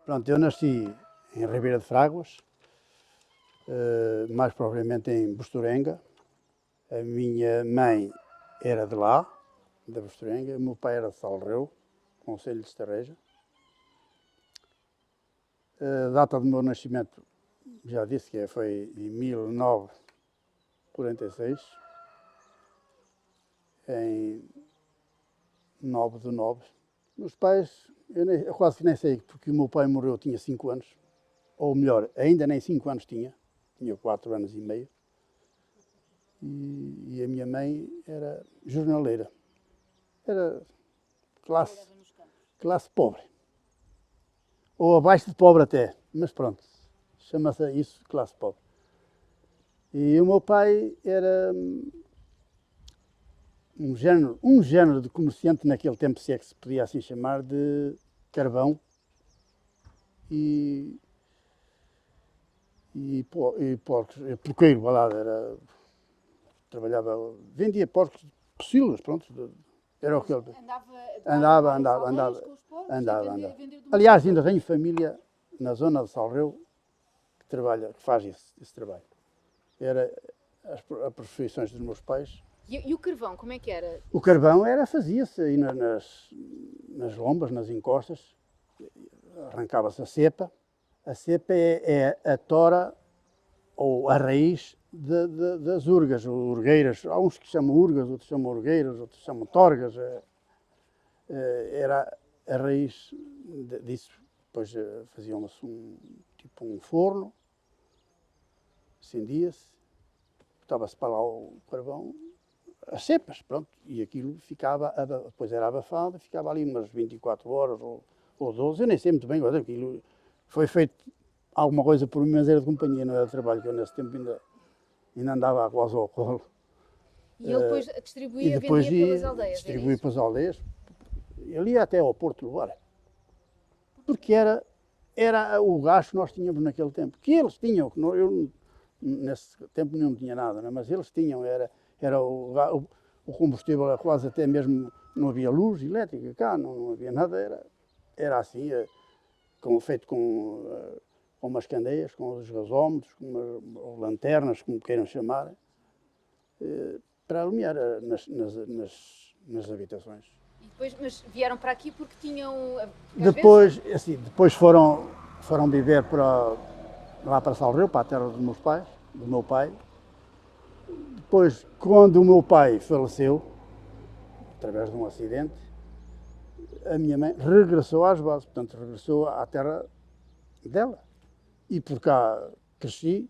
Pronto, eu nasci em Ribeira de Fráguas, mais propriamente em Bostorenga. A minha mãe era de lá, da Bostorenga, o meu pai era de Salreu, concelho de Estarreja. A data do meu nascimento, já disse que foi em 1946, em 9/9. Meus pais, eu quase que nem sei, porque o meu pai morreu, eu tinha 5 anos, ou melhor, ainda nem 5 anos tinha 4 anos e meio, e a minha mãe era jornaleira, era classe pobre, ou abaixo de pobre até, mas pronto, chama-se isso classe pobre. E o meu pai era um género de comerciante naquele tempo, se é que se podia assim chamar, de carvão e porcos, porqueiro, vá lá, trabalhava, vendia porcos, pocilgas, pronto, era o que ele... Andava. Aliás, ainda tenho família na zona de Salreu que trabalha, que faz esse trabalho. Era as profissões dos meus pais. E o carvão, como é que era? O carvão fazia-se aí nas lombas, nas encostas, arrancava-se a cepa. A cepa é a tora ou a raiz das urgas, ou urgueiras. Há uns que chamam urgas, outros chamam urgueiras, outros chamam torgas. Era a raiz disso. Depois fazia-se tipo um forno, acendia-se, botava-se para lá o carvão, as cepas, pronto, e aquilo ficava, depois era abafado, ficava ali umas 24 horas ou 12, eu nem sei muito bem, aquilo foi feito alguma coisa por mim, mas era de companhia, não era de trabalho, que eu nesse tempo ainda andava quase ao colo. E ele depois distribuía, vendia pelas aldeias? Distribuía pelas aldeias, ele ia até ao Porto levar, porque era o gasto que nós tínhamos naquele tempo, que eles tinham, que eu nesse tempo não tinha nada, né? Mas eles tinham, era o combustível, quase até mesmo, não havia luz elétrica cá, não havia nada, era assim, feito com umas candeias, com os gasómetros, com umas lanternas, como queiram chamar, para iluminar nas habitações. E depois, mas vieram para aqui porque tinham... Depois foram viver lá para Salreu, para a terra dos meus pais, do meu pai. Depois, quando o meu pai faleceu, através de um acidente, a minha mãe regressou às bases, portanto, regressou à terra dela. E por cá cresci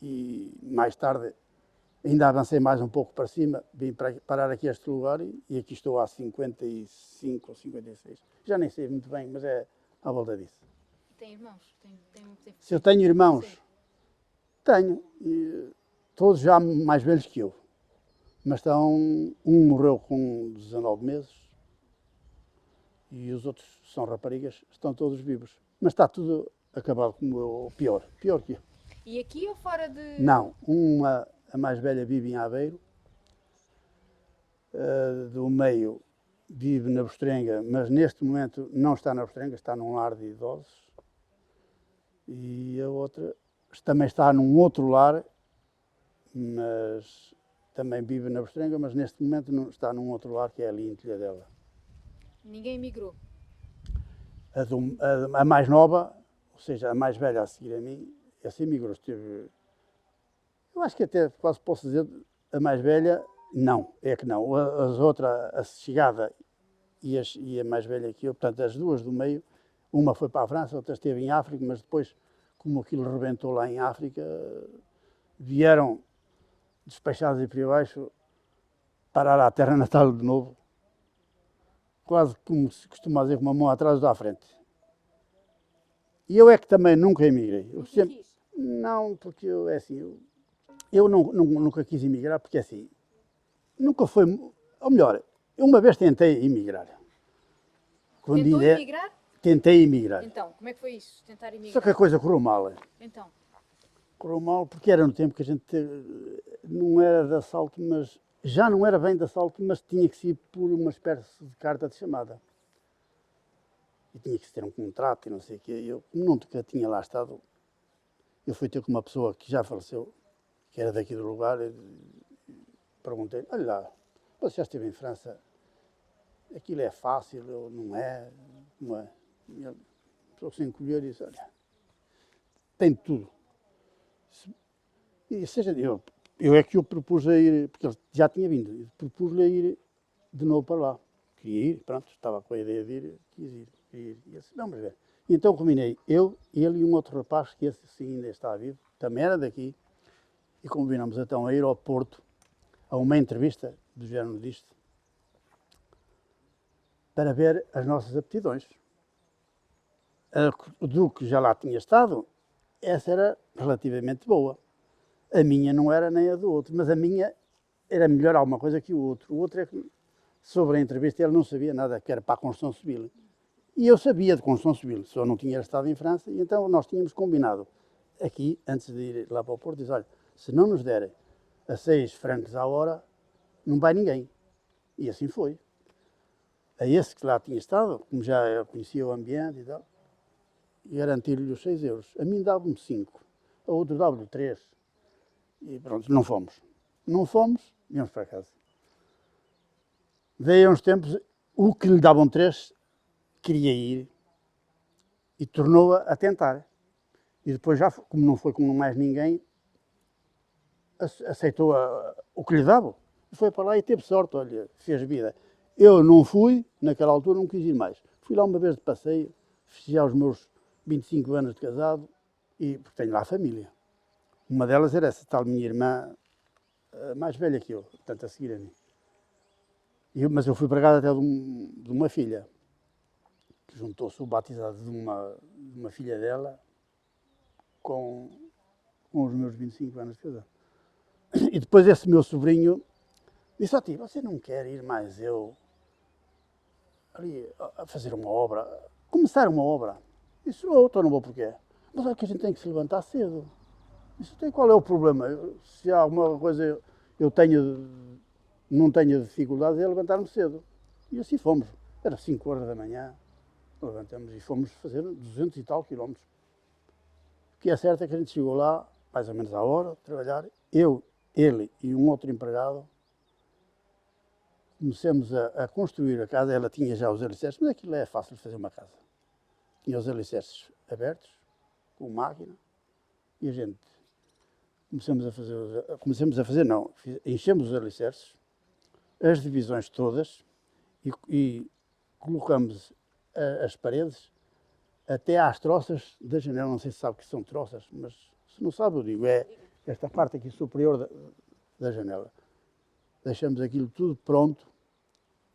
e mais tarde ainda avancei mais um pouco para cima, vim parar aqui a este lugar e aqui estou há 55 ou 56. Já nem sei muito bem, mas é à volta disso. Tem irmãos? Se eu tenho irmãos? Sim. Tenho. E todos já mais velhos que eu. Mas um morreu com 19 meses e os outros são raparigas, estão todos vivos. Mas está tudo acabado como eu, pior que eu. E aqui ou fora de... Não, a mais velha vive em Aveiro, do meio vive na Bostorenga, mas neste momento não está na Bostorenga, está num lar de idosos. E a outra também está num outro lar, mas também vive na Bostorenga, mas neste momento não, está num outro lar que é ali em Telhadela. Ninguém emigrou? A mais nova, ou seja, a mais velha a seguir a mim, essa emigrou. Eu acho que até quase posso dizer, a mais velha, não, é que não. As outras, a chegada e a mais velha que eu, portanto, as duas do meio, uma foi para a França, outra esteve em África, mas depois, como aquilo rebentou lá em África, vieram despachados e para baixo, parar à terra natal de novo, quase como se costuma dizer, com uma mão atrás e outra à frente. E eu é que também nunca emigrei. Não, porque eu nunca quis emigrar, porque assim, nunca foi, ou melhor, eu uma vez tentei emigrar. Tentou emigrar? Tentei emigrar. Então, como é que foi isso, tentar emigrar? Só que a coisa correu mal. Então? Correu mal porque era no tempo que a gente não era de assalto, mas já não era bem de assalto, mas tinha que ser por uma espécie de carta de chamada. e tinha que ter um contrato e não sei o quê. Eu nunca tinha lá estado. Eu fui ter com uma pessoa que já faleceu, que era daqui do lugar, e perguntei, olha lá, você já esteve em França? Aquilo é fácil, ou não é? Não é? E ele, a pessoa se encolheu e disse, olha, tem tudo. E seja, eu é que o propus a ir, porque ele já tinha vindo, propus-lhe a ir de novo para lá. Queria ir, pronto, estava com a ideia de ir, quis ir. E disse, vamos ver. E então combinei, eu, ele e um outro rapaz, que esse sim ainda está vivo, também era daqui, e combinamos então a ir ao Porto, a uma entrevista do género disto, para ver as nossas aptidões. Do que já lá tinha estado, essa era relativamente boa. A minha não era nem a do outro, mas a minha era melhor alguma coisa que o outro. O outro é que, sobre a entrevista, ele não sabia nada, que era para a construção civil. E eu sabia de construção civil, só não tinha estado em França, e então nós tínhamos combinado aqui, antes de ir lá para o Porto, diz, olha, se não nos derem a 6 francos à hora, não vai ninguém. E assim foi. A esse que lá tinha estado, como já conhecia o ambiente e tal, garantir-lhe os 6 euros. A mim dava-me 5, a outro dava-lhe 3. E pronto, não fomos. Não fomos, íamos para casa. Veio uns tempos, o que lhe davam 3 queria ir e tornou a tentar. E depois já, como não foi com mais ninguém, aceitou o que lhe davam. Foi para lá e teve sorte, olha, fez vida. Eu não fui, naquela altura não quis ir mais. Fui lá uma vez de passeio, festejar os meus 25 anos de casado, e, porque tenho lá a família. Uma delas era essa tal minha irmã, mais velha que eu, portanto a seguir a mim. Mas eu fui para casa até de uma filha, que juntou-se o batizado de uma filha dela com os meus 25 anos de casado. E depois esse meu sobrinho disse, ó tio, você não quer ir mais eu ali a fazer uma obra, começar uma obra? Disse, então não vou porquê? Mas é que a gente tem que se levantar cedo. Disse, então qual é o problema? Se há alguma coisa eu não tenho dificuldades é levantar-me cedo. E assim fomos. Era 5 horas da manhã, levantamos e fomos fazer 200 e tal quilómetros. O que é certo é que a gente chegou lá, mais ou menos à hora, de trabalhar, eu, ele e um outro empregado, começamos a construir a casa. Ela tinha já os alicerces, mas aquilo é fácil de fazer uma casa. Tinha os alicerces abertos, com máquina, e a gente enchemos os alicerces, as divisões todas, e colocamos as paredes até às troças da janela. Não sei se sabe o que são troças, mas se não sabe eu digo, é esta parte aqui superior da janela. Deixamos aquilo tudo pronto,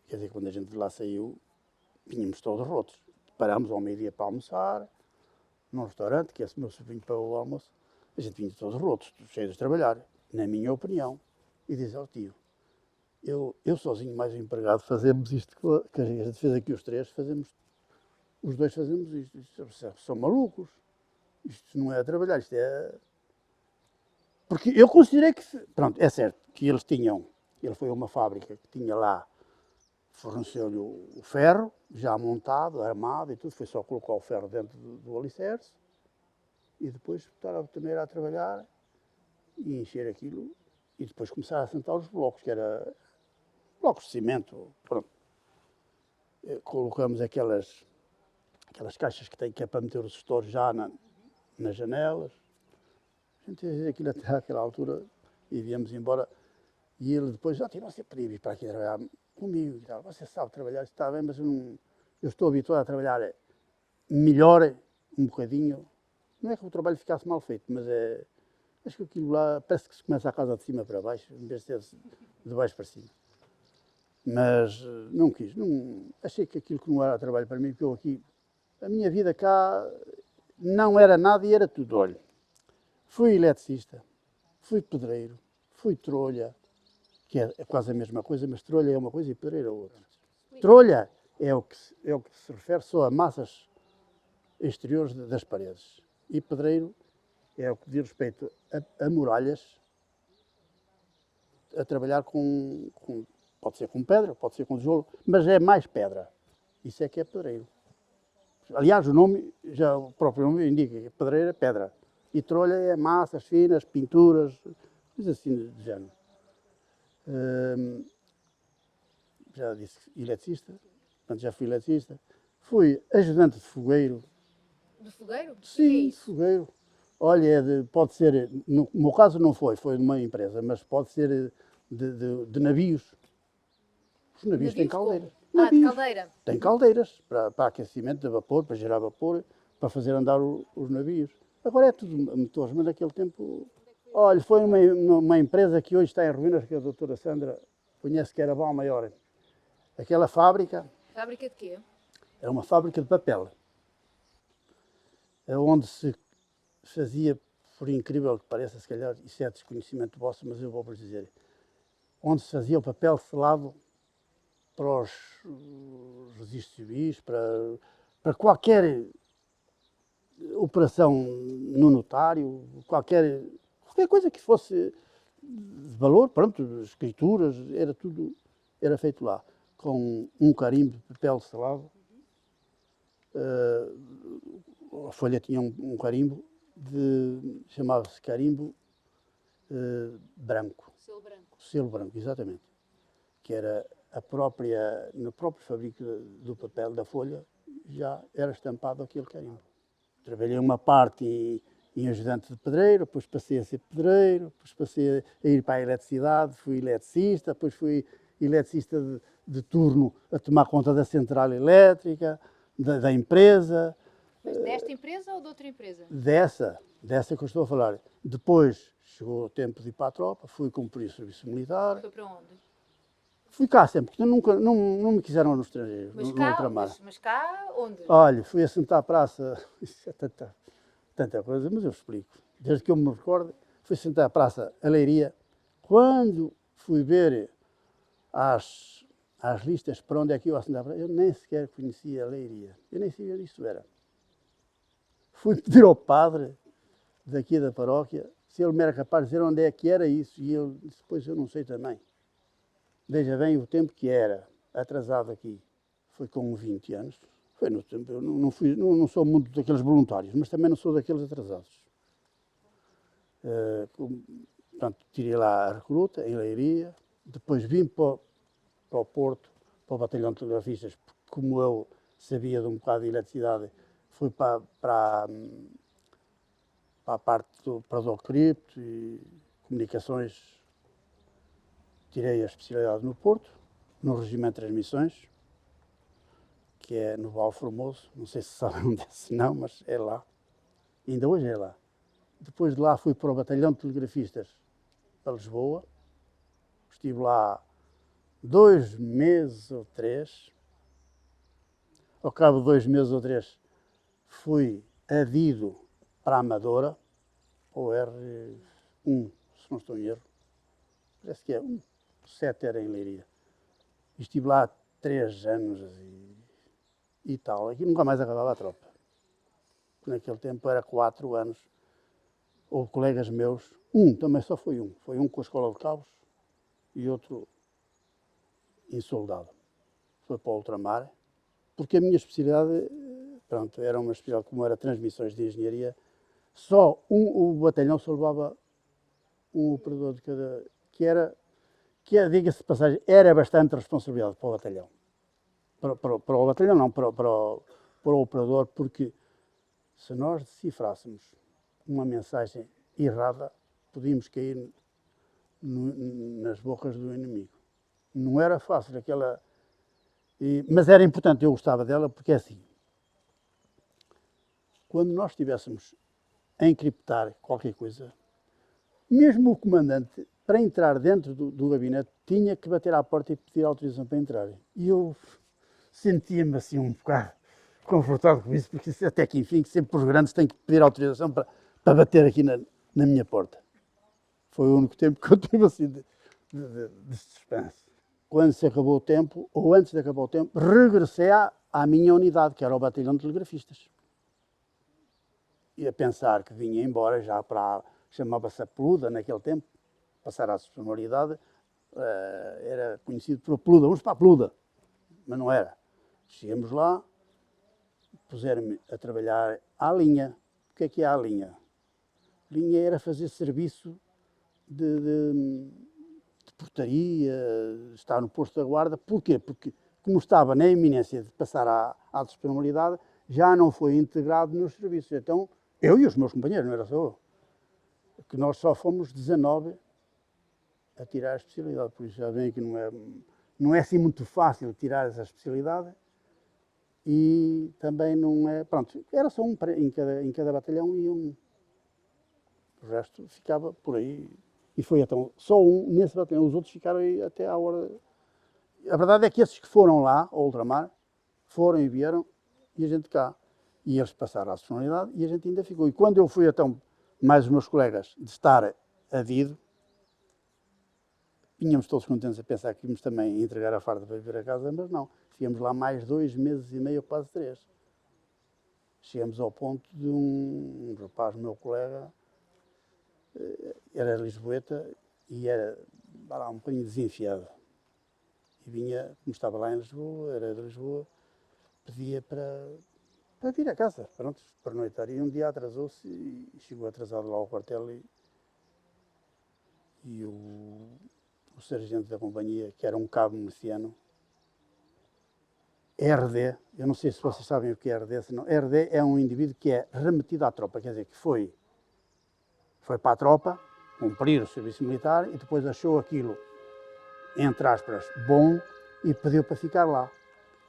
quer dizer, quando a gente de lá saiu, vínhamos todos rotos. Parámos ao meio-dia para almoçar, num restaurante, que esse meu sobrinho pagou o almoço, a gente vinha todos rotos, cheios de trabalhar, na minha opinião. E diz ao tio, eu sozinho mais o empregado fazemos isto que a gente fez aqui os três, os dois fazemos isto. São malucos, isto não é a trabalhar, isto é... Porque eu considerei que, pronto, é certo que ele foi a uma fábrica que tinha lá, forneceu-lhe o ferro, já montado, armado e tudo, foi só colocar o ferro dentro do alicerce e depois estar a torneira a trabalhar e encher aquilo e depois começar a assentar os blocos, que era blocos de cimento, pronto. Colocamos aquelas caixas que é para meter os estores já nas janelas. A gente fez aquilo até àquela altura e viemos embora. E ele depois, você podia vir para aqui trabalhar comigo e tal. Você sabe trabalhar, está bem, mas eu estou habituado a trabalhar melhor, um bocadinho. Não é que o trabalho ficasse mal feito, mas acho que aquilo lá parece que se começa a casa de cima para baixo, em vez de ser de baixo para cima. Mas não quis, achei que aquilo que não era trabalho para mim, porque eu aqui, a minha vida cá não era nada e era tudo. Olha, fui eletricista, fui pedreiro, fui trolha, que é quase a mesma coisa, mas trolha é uma coisa e pedreiro é outra. Trolha é o que se refere só a massas exteriores das paredes. E pedreiro é o que diz respeito a muralhas, a trabalhar pode ser com pedra, pode ser com tijolo, mas é mais pedra. Isso é que é pedreiro. Aliás, o nome, já o próprio nome indica que pedreira é pedra. E trolha é massas finas, pinturas, coisas assim do género. Já disse eletricista, portanto já fui eletricista. Fui ajudante de fogueiro. De fogueiro? Sim, de fogueiro. Olha, pode ser, no meu caso não foi, foi de uma empresa, mas pode ser de navios. Os navios têm caldeiras. De caldeira. Têm caldeiras para aquecimento de vapor, para gerar vapor, para fazer andar os navios. Agora é tudo a motores, mas naquele tempo... Olha, foi uma empresa que hoje está em ruínas, que a doutora Sandra conhece, que era Balmaior. Aquela fábrica... Fábrica de quê? Era uma fábrica de papel. Onde se fazia, por incrível que pareça, se calhar isso é desconhecimento vosso, mas eu vou-vos dizer, onde se fazia o papel selado para os registros civis, para qualquer operação no notário, qualquer coisa que fosse de valor, pronto, escrituras, era tudo, era feito lá, com um carimbo de papel selado. A folha tinha um carimbo, chamava-se carimbo branco. Selo branco. Selo branco, exatamente. Que era no próprio fabrico do papel, da folha, já era estampado aquele carimbo. Trabalhei uma parte em ajudante de pedreiro, depois passei a ser pedreiro, depois passei a ir para a eletricidade, fui eletricista, depois fui eletricista de turno a tomar conta da central elétrica, da empresa. Mas desta empresa ou de outra empresa? Dessa que eu estou a falar. Depois chegou o tempo de ir para a tropa, fui cumprir o serviço militar. Foi para onde? Fui cá sempre, porque não me quiseram no estrangeiro, Mas no cá, ultramar. mas cá onde? Olha, fui assentar a praça, isso é tanta coisa, mas eu explico. Desde que eu me recordo, fui sentar a praça a Leiria. Quando fui ver às listas para onde é que eu assentava, eu nem sequer conhecia a Leiria. Eu nem sabia onde isso era. Fui pedir ao padre daqui da paróquia se ele me era capaz de dizer onde é que era isso. E ele disse, pois eu não sei também. Veja bem o tempo que era atrasado aqui. Foi com 20 anos. Foi no tempo, eu não sou muito daqueles voluntários, mas também não sou daqueles atrasados. Portanto, tirei lá a recruta, em Leiria, depois vim para o Porto, para o batalhão de telegrafistas, como eu sabia de um bocado de eletricidade, fui para a parte do cripto e comunicações. Tirei a especialidade no Porto, no Regimento de Transmissões, que é no Val Formoso, não sei se sabem onde é, se não, mas é lá. Ainda hoje é lá. Depois de lá fui para o Batalhão de Telegrafistas para Lisboa. Estive lá 2 meses ou 3. Ao cabo de 2 meses ou 3 fui adido para a Amadora, ou R1, se não estou em erro. Parece que é 1, 7 era em Leiria. Estive lá 3 anos e tal. Aqui nunca mais acabava a tropa. Naquele tempo era 4 anos. Houve colegas meus, também só foi um. Foi um com a Escola de Cabos e outro em soldado. Foi para o ultramar, porque a minha especialidade, pronto, era uma especialidade como era transmissões de engenharia. Só o batalhão só levava um operador de cada, diga-se de passagem, era bastante responsabilidade para o batalhão. Para o batalhão não, para o operador, porque se nós decifrássemos uma mensagem errada, podíamos cair nas bocas do inimigo. Não era fácil aquela... mas era importante, eu gostava dela, porque é assim, quando nós estivéssemos a encriptar qualquer coisa, mesmo o comandante, para entrar dentro do gabinete, tinha que bater à porta e pedir autorização para entrar. E eu sentia-me assim um bocado confortável com isso, porque até que enfim, sempre os grandes têm que pedir autorização para bater aqui na minha porta. Foi o único tempo que eu tive assim de suspense. Quando se acabou o tempo, ou antes de acabar o tempo, regressei à minha unidade, que era o batalhão de telegrafistas. E a pensar que vinha embora já para, chamava-se a Peluda naquele tempo, passar à sonoridade, era conhecido por a Peluda, vamos para a Peluda, mas não era. Chegamos lá, puseram-me a trabalhar à linha. O que é a linha? Linha era fazer serviço de portaria, estar no posto da guarda. Porquê? Porque, como estava na iminência de passar à disponibilidade, já não foi integrado nos serviços. Então, eu e os meus companheiros, não era só eu, que nós só fomos 19 a tirar a especialidade. Por isso já veem que não é assim muito fácil tirar essa especialidade. E também não é. Pronto, era só um em cada batalhão e um. O resto ficava por aí. E foi então só um nesse batalhão. Os outros ficaram aí até à hora. A verdade é que esses que foram lá, ao ultramar, foram e vieram, e a gente cá. E eles passaram a nacionalidade e a gente ainda ficou. E quando eu fui então, mais os meus colegas, de estar adido, vínhamos todos contentes a pensar que íamos também entregar a farda para vir a casa, mas não. Ficamos lá mais 2 meses e meio, quase 3. Chegamos ao ponto de um rapaz, meu colega, era lisboeta e era lá um bocadinho desenfiado. E vinha, como estava lá em Lisboa, era de Lisboa, pedia para vir a casa, pronto, para noitar. E um dia atrasou-se e chegou atrasado lá ao quartel e o sargento da companhia, que era um cabo miliciano, RD, eu não sei se vocês sabem o que é RD, senão, RD é um indivíduo que é remetido à tropa, quer dizer, que foi para a tropa, cumprir o serviço militar e depois achou aquilo, entre aspas, bom e pediu para ficar lá.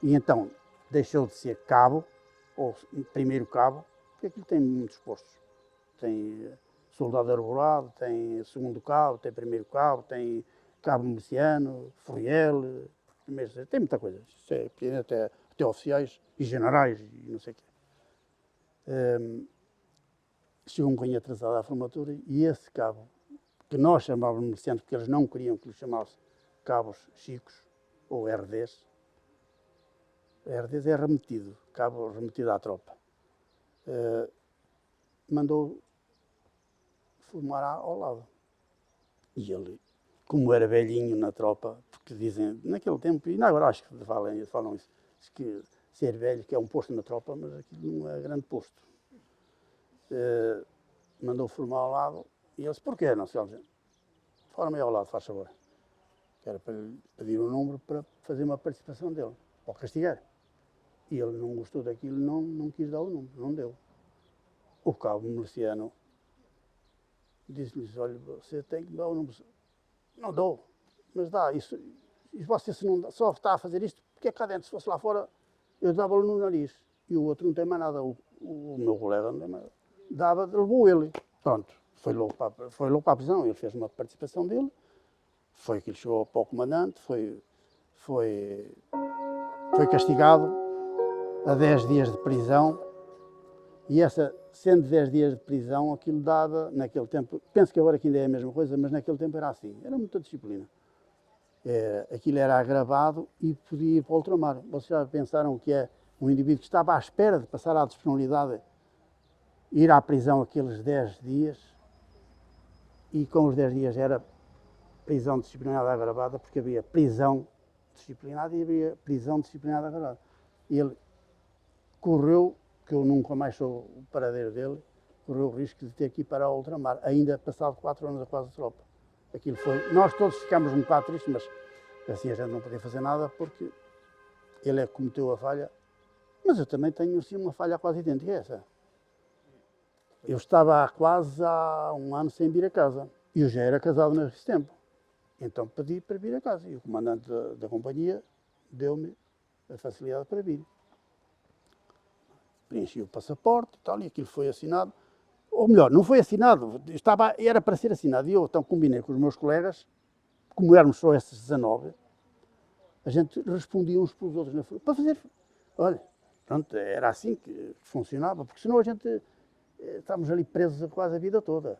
E então deixou de ser cabo, ou primeiro cabo, porque aquilo tem muitos postos. Tem soldado arborado, tem segundo cabo, tem primeiro cabo, tem cabo miliciano, furriel, tem muita coisa. Até oficiais e generais e não sei o quê. Chegou um bocadinho atrasado à formatura e esse cabo, que nós chamávamos milicianos, porque eles não queriam que lhe chamasse cabos chicos ou RDs. RDs é remetido, cabo remetido à tropa. Mandou formar ao lado. E ele, como era velhinho na tropa, porque dizem, naquele tempo, e ainda agora acho que falam isso, que ser velho, que é um posto na tropa, mas aquilo não é grande posto. Mandou formar ao lado, e ele disse, porquê, não sei, forma aí ao lado, faz favor. Que era para lhe pedir um número para fazer uma participação dele, para o castigar. E ele não gostou daquilo, não quis dar o número, não deu. O cabo miliciano disse-lhes, olha, você tem que dar o número. Não dou, mas dá. Isso você se não dá, só está a fazer isto, porque é cá dentro, se fosse lá fora, eu dava-lhe no nariz. E o outro não tem mais nada, o meu colega não tem mais nada. Levou ele. Pronto, foi logo para a prisão, ele fez uma participação dele, foi que ele chegou para o comandante, foi castigado a 10 dias de prisão. E sendo 10 dias de prisão, aquilo dava, naquele tempo, penso que agora que ainda é a mesma coisa, mas naquele tempo era assim, era muita disciplina. Aquilo era agravado e podia ir para o ultramar. Vocês já pensaram que é um indivíduo que estava à espera de passar à disponibilidade, ir à prisão aqueles 10 dias, e com os 10 dias era prisão disciplinada agravada, porque havia prisão disciplinada e havia prisão disciplinada agravada. E ele correu, que eu nunca mais sou o paradeiro dele, correu o risco de ter que ir para o ultramar, ainda passado 4 anos após a tropa. Aquilo foi, nós todos ficámos um bocado tristes, mas assim a gente não podia fazer nada, porque ele é que cometeu a falha, mas eu também tenho assim uma falha quase idêntica a essa. Eu estava quase há um ano sem vir a casa, e eu já era casado nesse tempo, então pedi para vir a casa, e o comandante da companhia deu-me a facilidade para vir. Preenchi o passaporte e tal, e aquilo foi assinado. Ou melhor, não foi assinado, era para ser assinado. E eu então combinei com os meus colegas, como éramos só esses 19, a gente respondia uns para os outros na frente, para fazer. Olha, pronto, era assim que funcionava, porque senão a gente estávamos ali presos quase a vida toda.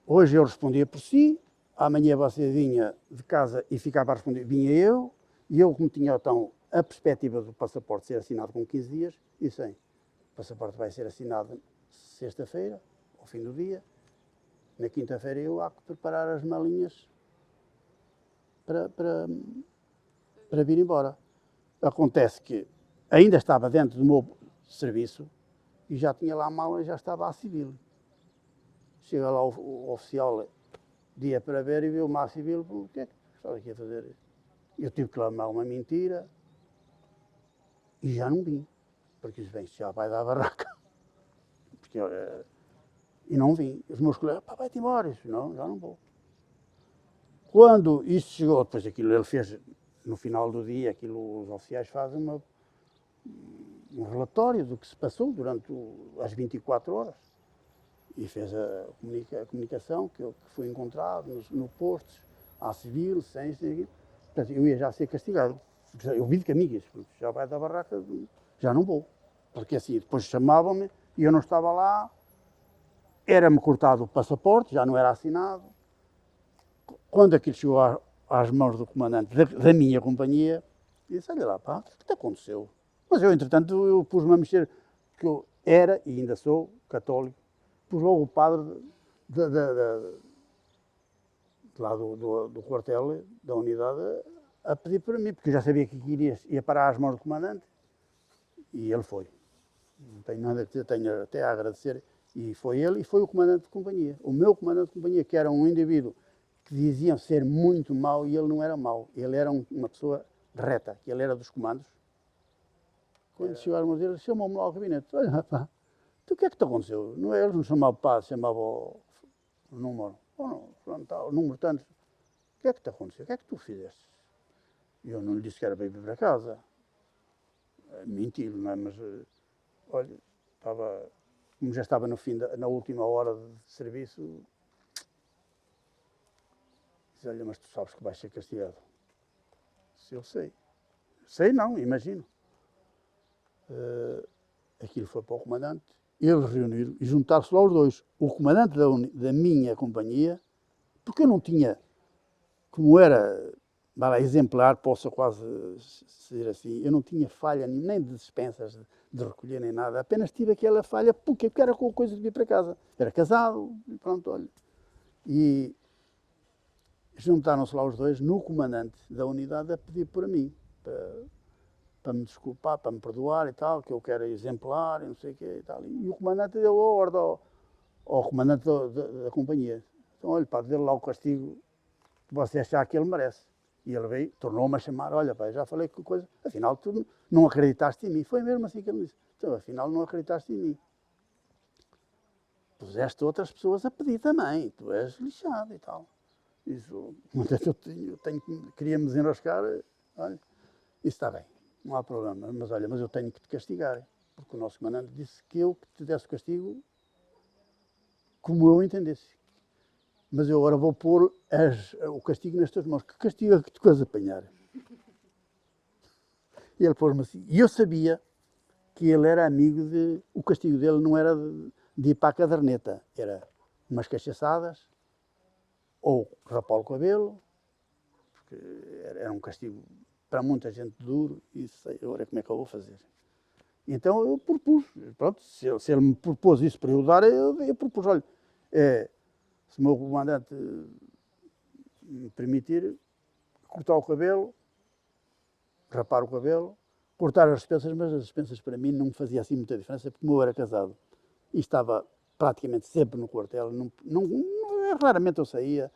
Hoje eu respondia por si, amanhã você vinha de casa e ficava a responder, vinha eu, e eu, como tinha então a perspectiva do passaporte ser assinado com 15 dias, disse, o passaporte vai ser assinado sexta-feira, ao fim do dia, na quinta-feira eu há que preparar as malinhas para vir embora. Acontece que ainda estava dentro do meu, serviço e já tinha lá a mala e já estava à civil. Chega lá o oficial, dia para ver e viu-me à civil, o que é que estás aqui a fazer? Eu tive que lamar uma mentira e já não vim, porque os bens já vai dar barraca. Porque, e não vim. Os meus colegas, pá, vai-te embora. Isso, não, já não vou. Quando isso chegou, depois aquilo ele fez, no final do dia, aquilo os oficiais fazem um relatório do que se passou durante as 24 horas. E fez a comunicação que foi encontrado no posto, à civil, sem aquilo. Portanto, eu ia já ser castigado. Eu vi de caminhas, porque já vai da barraca, já não vou. Porque assim, depois chamavam-me e eu não estava lá, era-me cortado o passaporte, já não era assinado. Quando aquilo chegou às mãos do comandante da minha companhia, disse, olha lá, pá, o que te aconteceu? Mas eu, entretanto, eu pus-me a mexer, porque eu era, e ainda sou, católico, pus logo o padre lá do quartel, da unidade, a pedir para mim, porque eu já sabia que ia parar às mãos do comandante, e ele foi. Não tenho nada a dizer, tenho até a agradecer, e foi ele e foi o comandante de companhia. O meu comandante de companhia, que era um indivíduo que diziam ser muito mau, e ele não era mau, ele era uma pessoa reta, que ele era dos comandos. Quando chegaram a dizer, ele chamou-me lá ao gabinete, olha, pá, o que é que te aconteceu? Não, eles não chamavam pá, chamavam o número, o número tanto. O que é que te aconteceu? O que é que tu fizeste? E eu não lhe disse que era para ir para casa. Mentir, não é? Mas, olha, como já estava no fim, na última hora de serviço, disse, olha, mas tu sabes que vais ser castigado. Se eu sei. Sei não, imagino. Aquilo foi para o comandante, eles reuniram e juntaram-se lá os dois. O comandante da minha companhia, porque eu não tinha, como era exemplar, posso quase dizer assim, eu não tinha falha nem de dispensas de recolher nem nada, apenas tive aquela falha porque era com coisa de vir para casa. Era casado, e pronto, olha. E juntaram-se lá os dois no comandante da unidade a pedir por mim, para me desculpar, para me perdoar e tal, que eu quero exemplar e não sei o quê e tal. E o comandante deu a ordem ao comandante da companhia. Então, olha, pá, dê-lhe lá o castigo que você achar que ele merece. E ele veio, tornou-me a chamar, olha, pá, já falei que coisa, afinal tu não acreditaste em mim. Foi mesmo assim que ele disse. Então, afinal não acreditaste em mim. Puseste outras pessoas a pedir também, tu és lixado e tal. Isso, queria me desenrascar, olha, isso está bem. Não há problema, mas olha, mas eu tenho que te castigar, porque o nosso comandante disse que eu te desse o castigo como eu entendesse. Mas eu agora vou pôr o castigo nas tuas mãos. Que castigo é que tu queres apanhar? E ele pôs-me assim. E eu sabia que ele era amigo de... O castigo dele não era de ir para a caderneta, era umas cachaçadas, ou rapar o cabelo, porque era um castigo para muita gente duro, e sei agora como é que eu vou fazer. Então eu propus, pronto, se ele me propôs isso para eu dar, eu propus, olha, se o meu comandante me permitir, cortar o cabelo, rapar o cabelo, cortar as dispensas, mas as dispensas para mim não me fazia assim muita diferença, porque eu era casado e estava praticamente sempre no quartel, raramente eu saía,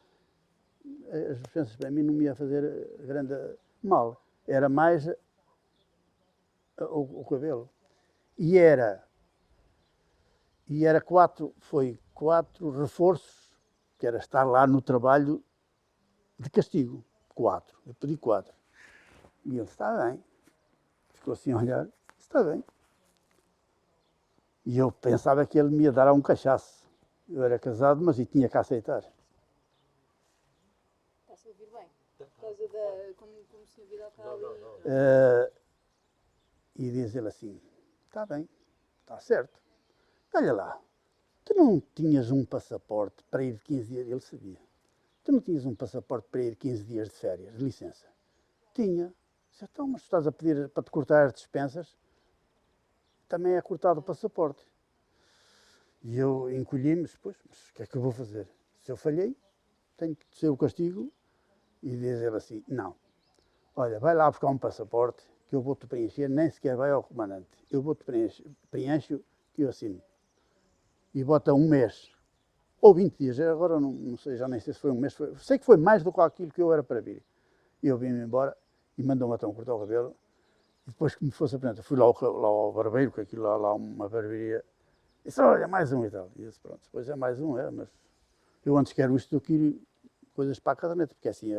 as dispensas para mim não me ia fazer grande mal. Era mais o cabelo. E foi quatro reforços, que era estar lá no trabalho de castigo. 4. Eu pedi 4. E ele, está bem. Ficou assim a olhar, está bem. E eu pensava que ele me ia dar um cachaço. Eu era casado, mas tinha que aceitar. Está-se a ouvir bem? Por causa da... Como o Sr. Vidal está ali... E diz ele assim, está bem, está certo. Olha lá, tu não tinhas um passaporte para ir 15 dias, ele sabia. Tu não tinhas um passaporte para ir 15 dias de férias, de licença? Tinha. Disse, então, mas tu estás a pedir para te cortar as dispensas, também é cortado o passaporte. E eu encolhi-me, pois, mas o que é que eu vou fazer? Se eu falhei, tenho que ser o castigo. E diz ele assim, não, olha, vai lá buscar um passaporte, que eu vou-te preencher, nem sequer vai ao comandante. Eu vou-te preencho que eu assino. E bota um mês, ou 20 dias, agora não sei, já nem sei se foi um mês, sei que foi mais do que aquilo que eu era para vir. E eu vim-me embora e mandou-me então cortar o cabelo. E depois que me fosse apresentar, fui lá ao barbeiro, que aquilo lá uma barbearia. E disse, olha, mais um e tal. E disse, pronto, depois é mais um, mas eu antes quero isto do que ir coisas para a caderneta, porque assim,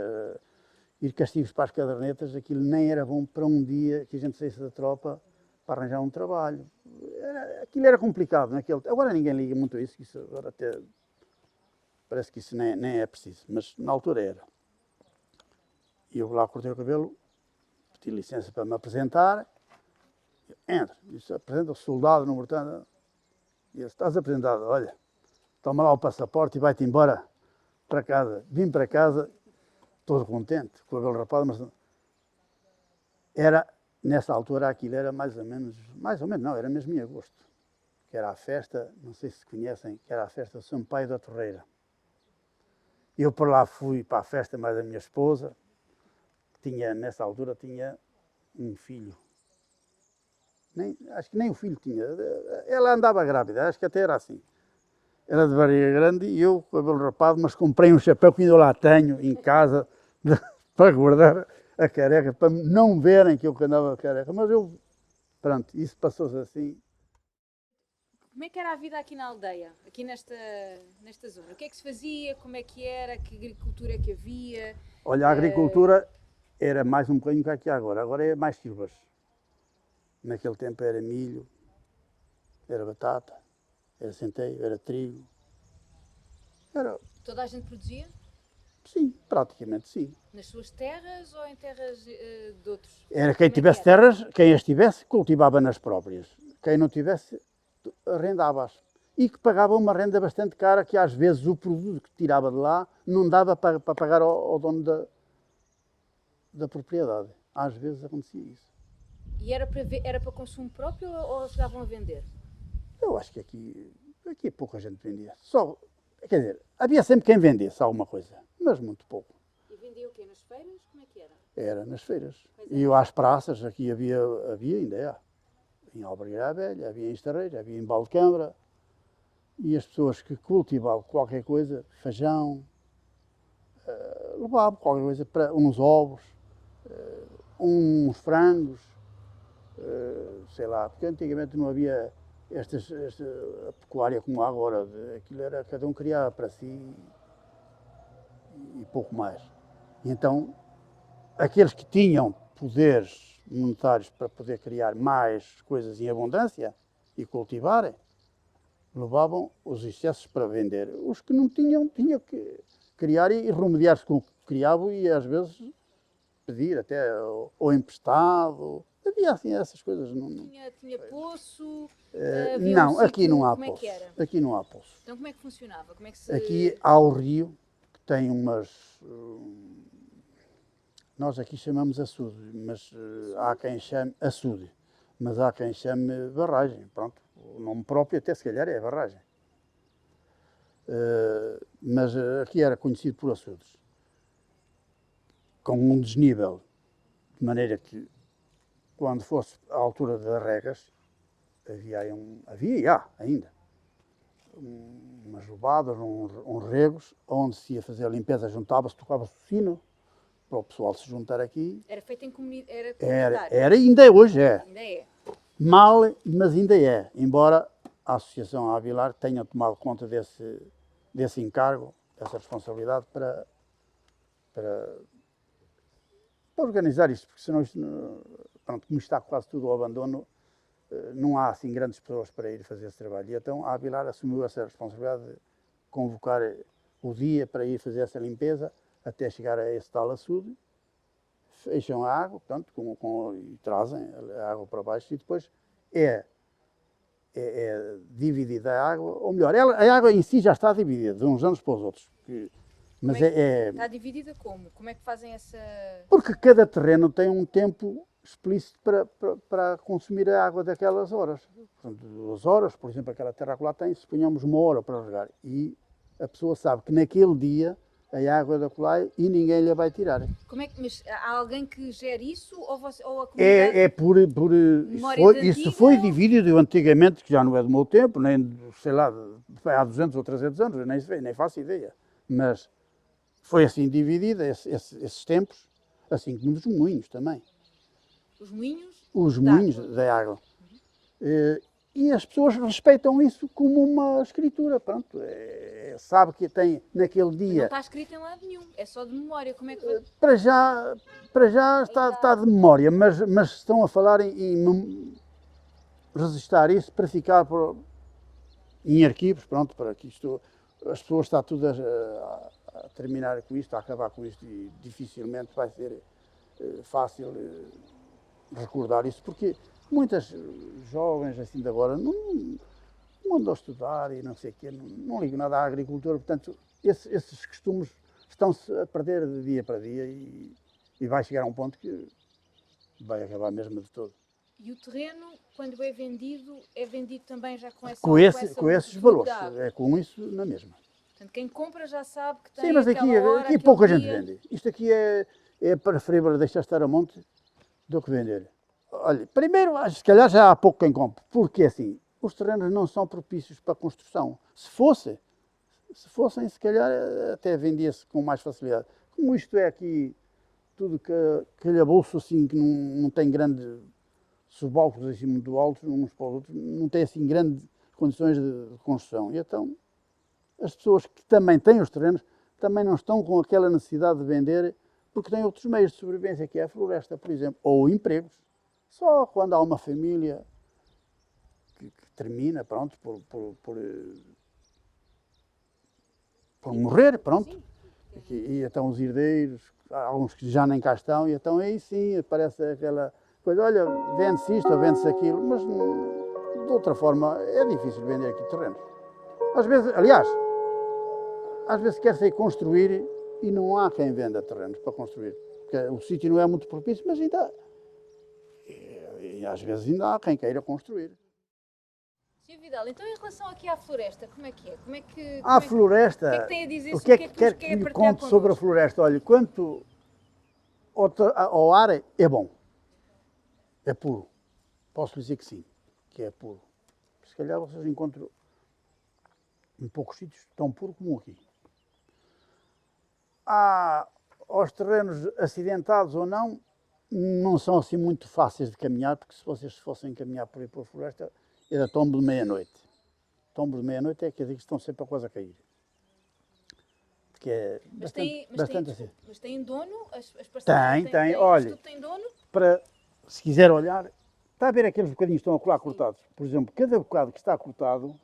ir castigos para as cadernetas, aquilo nem era bom para um dia que a gente saísse da tropa para arranjar um trabalho. Aquilo era complicado naquele. Agora ninguém liga muito a isso, que isso agora até parece que isso nem é preciso, mas na altura era. E eu lá cortei o cabelo, pedi licença para me apresentar, entra, disse, apresenta o soldado número tanto. E ele, estás apresentado, olha, toma lá o passaporte e vai-te embora para casa. Vim para casa, todo contente, com o cabelo rapado, mas era, nessa altura aquilo era mais ou menos não, era mesmo em agosto, que era a festa, não sei se conhecem, que era a festa de São Paio da Torreira. Eu por lá fui para a festa, mais a minha esposa, nessa altura tinha um filho. Acho que nem o filho tinha. Ela andava grávida, acho que até era assim. Era de barriga grande e eu, com o cabelo rapado, mas comprei um chapéu que ainda lá tenho em casa para guardar a careca, para não verem que eu andava careca. Mas eu, pronto, isso passou-se assim. Como é que era a vida aqui na aldeia, aqui nesta zona? O que é que se fazia, como é que era, que agricultura é que havia? Olha, a agricultura era mais um bocadinho que aqui agora. Agora é mais silvas. Naquele tempo era milho, era batata, era centeio, era trigo. Toda a gente produzia? Sim, praticamente sim. Nas suas terras ou em terras de outros? Era quem tivesse terras, quem as tivesse, cultivava nas próprias. Quem não tivesse, arrendava-as. E que pagava uma renda bastante cara, que às vezes o produto que tirava de lá não dava para pagar ao dono da propriedade. Às vezes acontecia isso. E era para consumo próprio ou chegavam a vender? Eu acho que aqui pouca gente vendia. Quer dizer, havia sempre quem vendesse alguma coisa, mas muito pouco. E vendia o quê? Nas feiras? Como é que era? Era nas feiras. E às praças, aqui havia ainda há. Em Albergaria à Velha, havia em Estarreira, havia em Valdecambra. E as pessoas que cultivavam qualquer coisa, feijão, levavam qualquer coisa, para uns ovos, uns frangos, sei lá, porque antigamente não havia esta pecuária como há agora. Aquilo era, cada um criava para si e pouco mais. E então, aqueles que tinham poderes monetários para poder criar mais coisas em abundância e cultivarem, levavam os excessos para vender. Os que não tinham que criar e remediar-se com o que criavam e às vezes pedir até ou emprestado. Havia assim essas coisas. Tinha poço? Não, aqui não há como poço. É que era? Aqui não há poço. Então como é que funcionava? Como é que Aqui há o rio, que tem umas... Nós aqui chamamos açude, mas há quem chame açude, mas há quem chame barragem. Pronto, o nome próprio até se calhar é barragem. Mas aqui era conhecido por açudes, com um desnível, de maneira que quando fosse à altura das regas, havia ainda umas levadas, uns regos, onde se ia fazer a limpeza, juntava-se, tocava-se o sino, para o pessoal se juntar aqui. Era feito em comunidade? Era, ainda hoje é. Ainda é. Mal, mas ainda é. Embora a Associação Avilar tenha tomado conta desse encargo, dessa responsabilidade para organizar isto, porque senão isto, pronto, como está quase tudo ao abandono, não há assim grandes pessoas para ir fazer esse trabalho. E então a Avilar assumiu essa responsabilidade de convocar o dia para ir fazer essa limpeza, até chegar a esse tal açude, fecham a água, portanto, e trazem a água para baixo e depois é dividida a água, ou melhor, a água em si já está dividida, de uns anos para os outros. Mas está dividida como? Como é que fazem essa... Porque cada terreno tem um tempo explícito para consumir a água daquelas horas. Portanto, as horas, por exemplo, aquela terra que lá tem, suponhamos 1 hora para regar. E a pessoa sabe que naquele dia a água da colai e ninguém lhe vai tirar. Mas há alguém que gere isso ou a comunidade? Isso foi dividido antigamente, que já não é do meu tempo, nem, sei lá, há 200 ou 300 anos, eu nem faço ideia. Mas foi assim dividido, esses tempos, assim como os moinhos também. Os moinhos? Os moinhos da água. E as pessoas respeitam isso como uma escritura, pronto. Sabe que tem naquele dia... Mas não está escrito em lado nenhum, é só de memória, como é que vai? Para já está de memória, mas estão a falar em registrar isso para ficar em arquivos, pronto, para que isto... As pessoas estão tudo a terminar com isto, a acabar com isto e dificilmente vai ser fácil recordar isso, porque muitas jovens assim de agora não andam a estudar e não sei o quê, não ligam nada à agricultura, portanto, esses costumes estão-se a perder de dia para dia e vai chegar a um ponto que vai acabar mesmo de todo. E o terreno, quando é vendido também já com esses valores, é com isso na mesma. Portanto, quem compra já sabe que tem. Sim, mas aqui pouca gente vende. Isto aqui é preferível deixar estar a monte do que vender. Olha, primeiro, se calhar já há pouco quem compre, porque assim, os terrenos não são propícios para a construção. Se fossem, se calhar até vendia-se com mais facilidade. Como isto é aqui, tudo calhabouço assim, que não tem grande... subalcos assim muito altos, uns para os outros, não tem assim grandes condições de construção. E então, as pessoas que também têm os terrenos, também não estão com aquela necessidade de vender, porque têm outros meios de sobrevivência, que é a floresta, por exemplo, ou empregos. Só quando há uma família que termina, pronto, por morrer, pronto. E então os herdeiros, há alguns que já nem cá estão, e então aí sim aparece aquela coisa, olha, vende-se isto ou vende-se aquilo, mas de outra forma é difícil vender aqui terrenos. Às vezes, aliás, quer-se aí construir e não há quem venda terrenos para construir, porque o sítio não é muito propício, mas ainda, e às vezes ainda há quem queira construir. Sr. Vidal, então em relação aqui à floresta, como é que é? A floresta, o que é que tem a dizer? O que é que quer que lhe conte sobre a floresta? Olha, quanto ao ar é bom. É puro. Posso dizer que sim, que é puro. Se calhar vocês encontram em poucos sítios tão puro como aqui. Aos terrenos acidentados ou não são assim muito fáceis de caminhar, porque se vocês fossem caminhar por aí pela floresta, era tombo de meia-noite. Tombo de meia-noite é que estão sempre a quase a cair. Porque é bastante assim. Mas tem dono? As pastagens tem. Olha, tudo tem dono? Se quiser olhar, está a ver aqueles bocadinhos que estão a cortados? Por exemplo, cada bocado que está cortado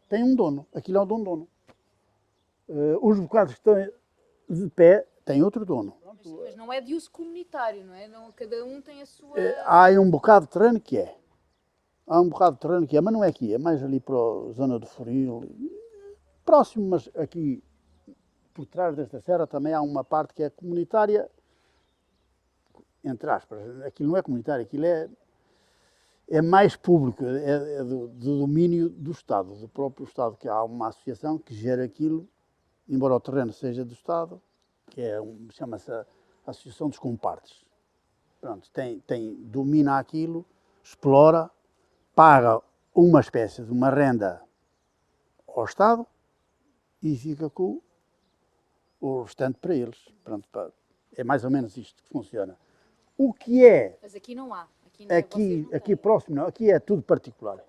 tem um dono. Aquilo é um dono. Os bocados que estão de pé têm outro dono. Mas não é de uso comunitário, não é? Não, cada um tem a sua... Há um bocado de terreno que é. Mas não é aqui. É mais ali para a zona do Foril. Próximo, mas aqui, por trás desta serra, também há uma parte que é comunitária, entre aspas. Aquilo não é comunitário, aquilo é mais público, é do domínio do Estado, do próprio Estado, que há uma associação que gera aquilo, embora o terreno seja do Estado, que chama-se a Associação dos Compartes. Pronto, domina aquilo, explora, paga uma espécie de uma renda ao Estado e fica com o restante para eles. Pronto, é mais ou menos isto que funciona. O que é... Mas aqui não há. Aqui próximo não, aqui é tudo particular.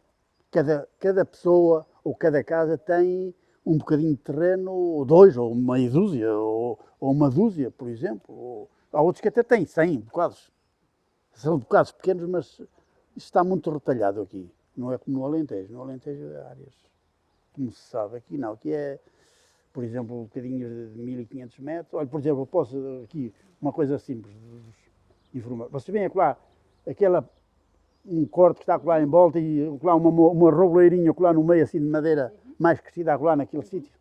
Cada pessoa ou cada casa tem um bocadinho de terreno, ou dois, ou meia dúzia, ou uma dúzia, por exemplo. Há outros que até têm 100 bocados. São bocados pequenos, mas isto está muito retalhado aqui. Não é como no Alentejo. No Alentejo é áreas, como se sabe. Aqui não, aqui é, por exemplo, um bocadinho de 1500 metros. Olha, por exemplo, eu posso aqui, uma coisa simples, informar. Você vem lá, um corte que está lá em volta e lá uma roleirinha lá no meio assim de madeira mais crescida lá naquele sítio.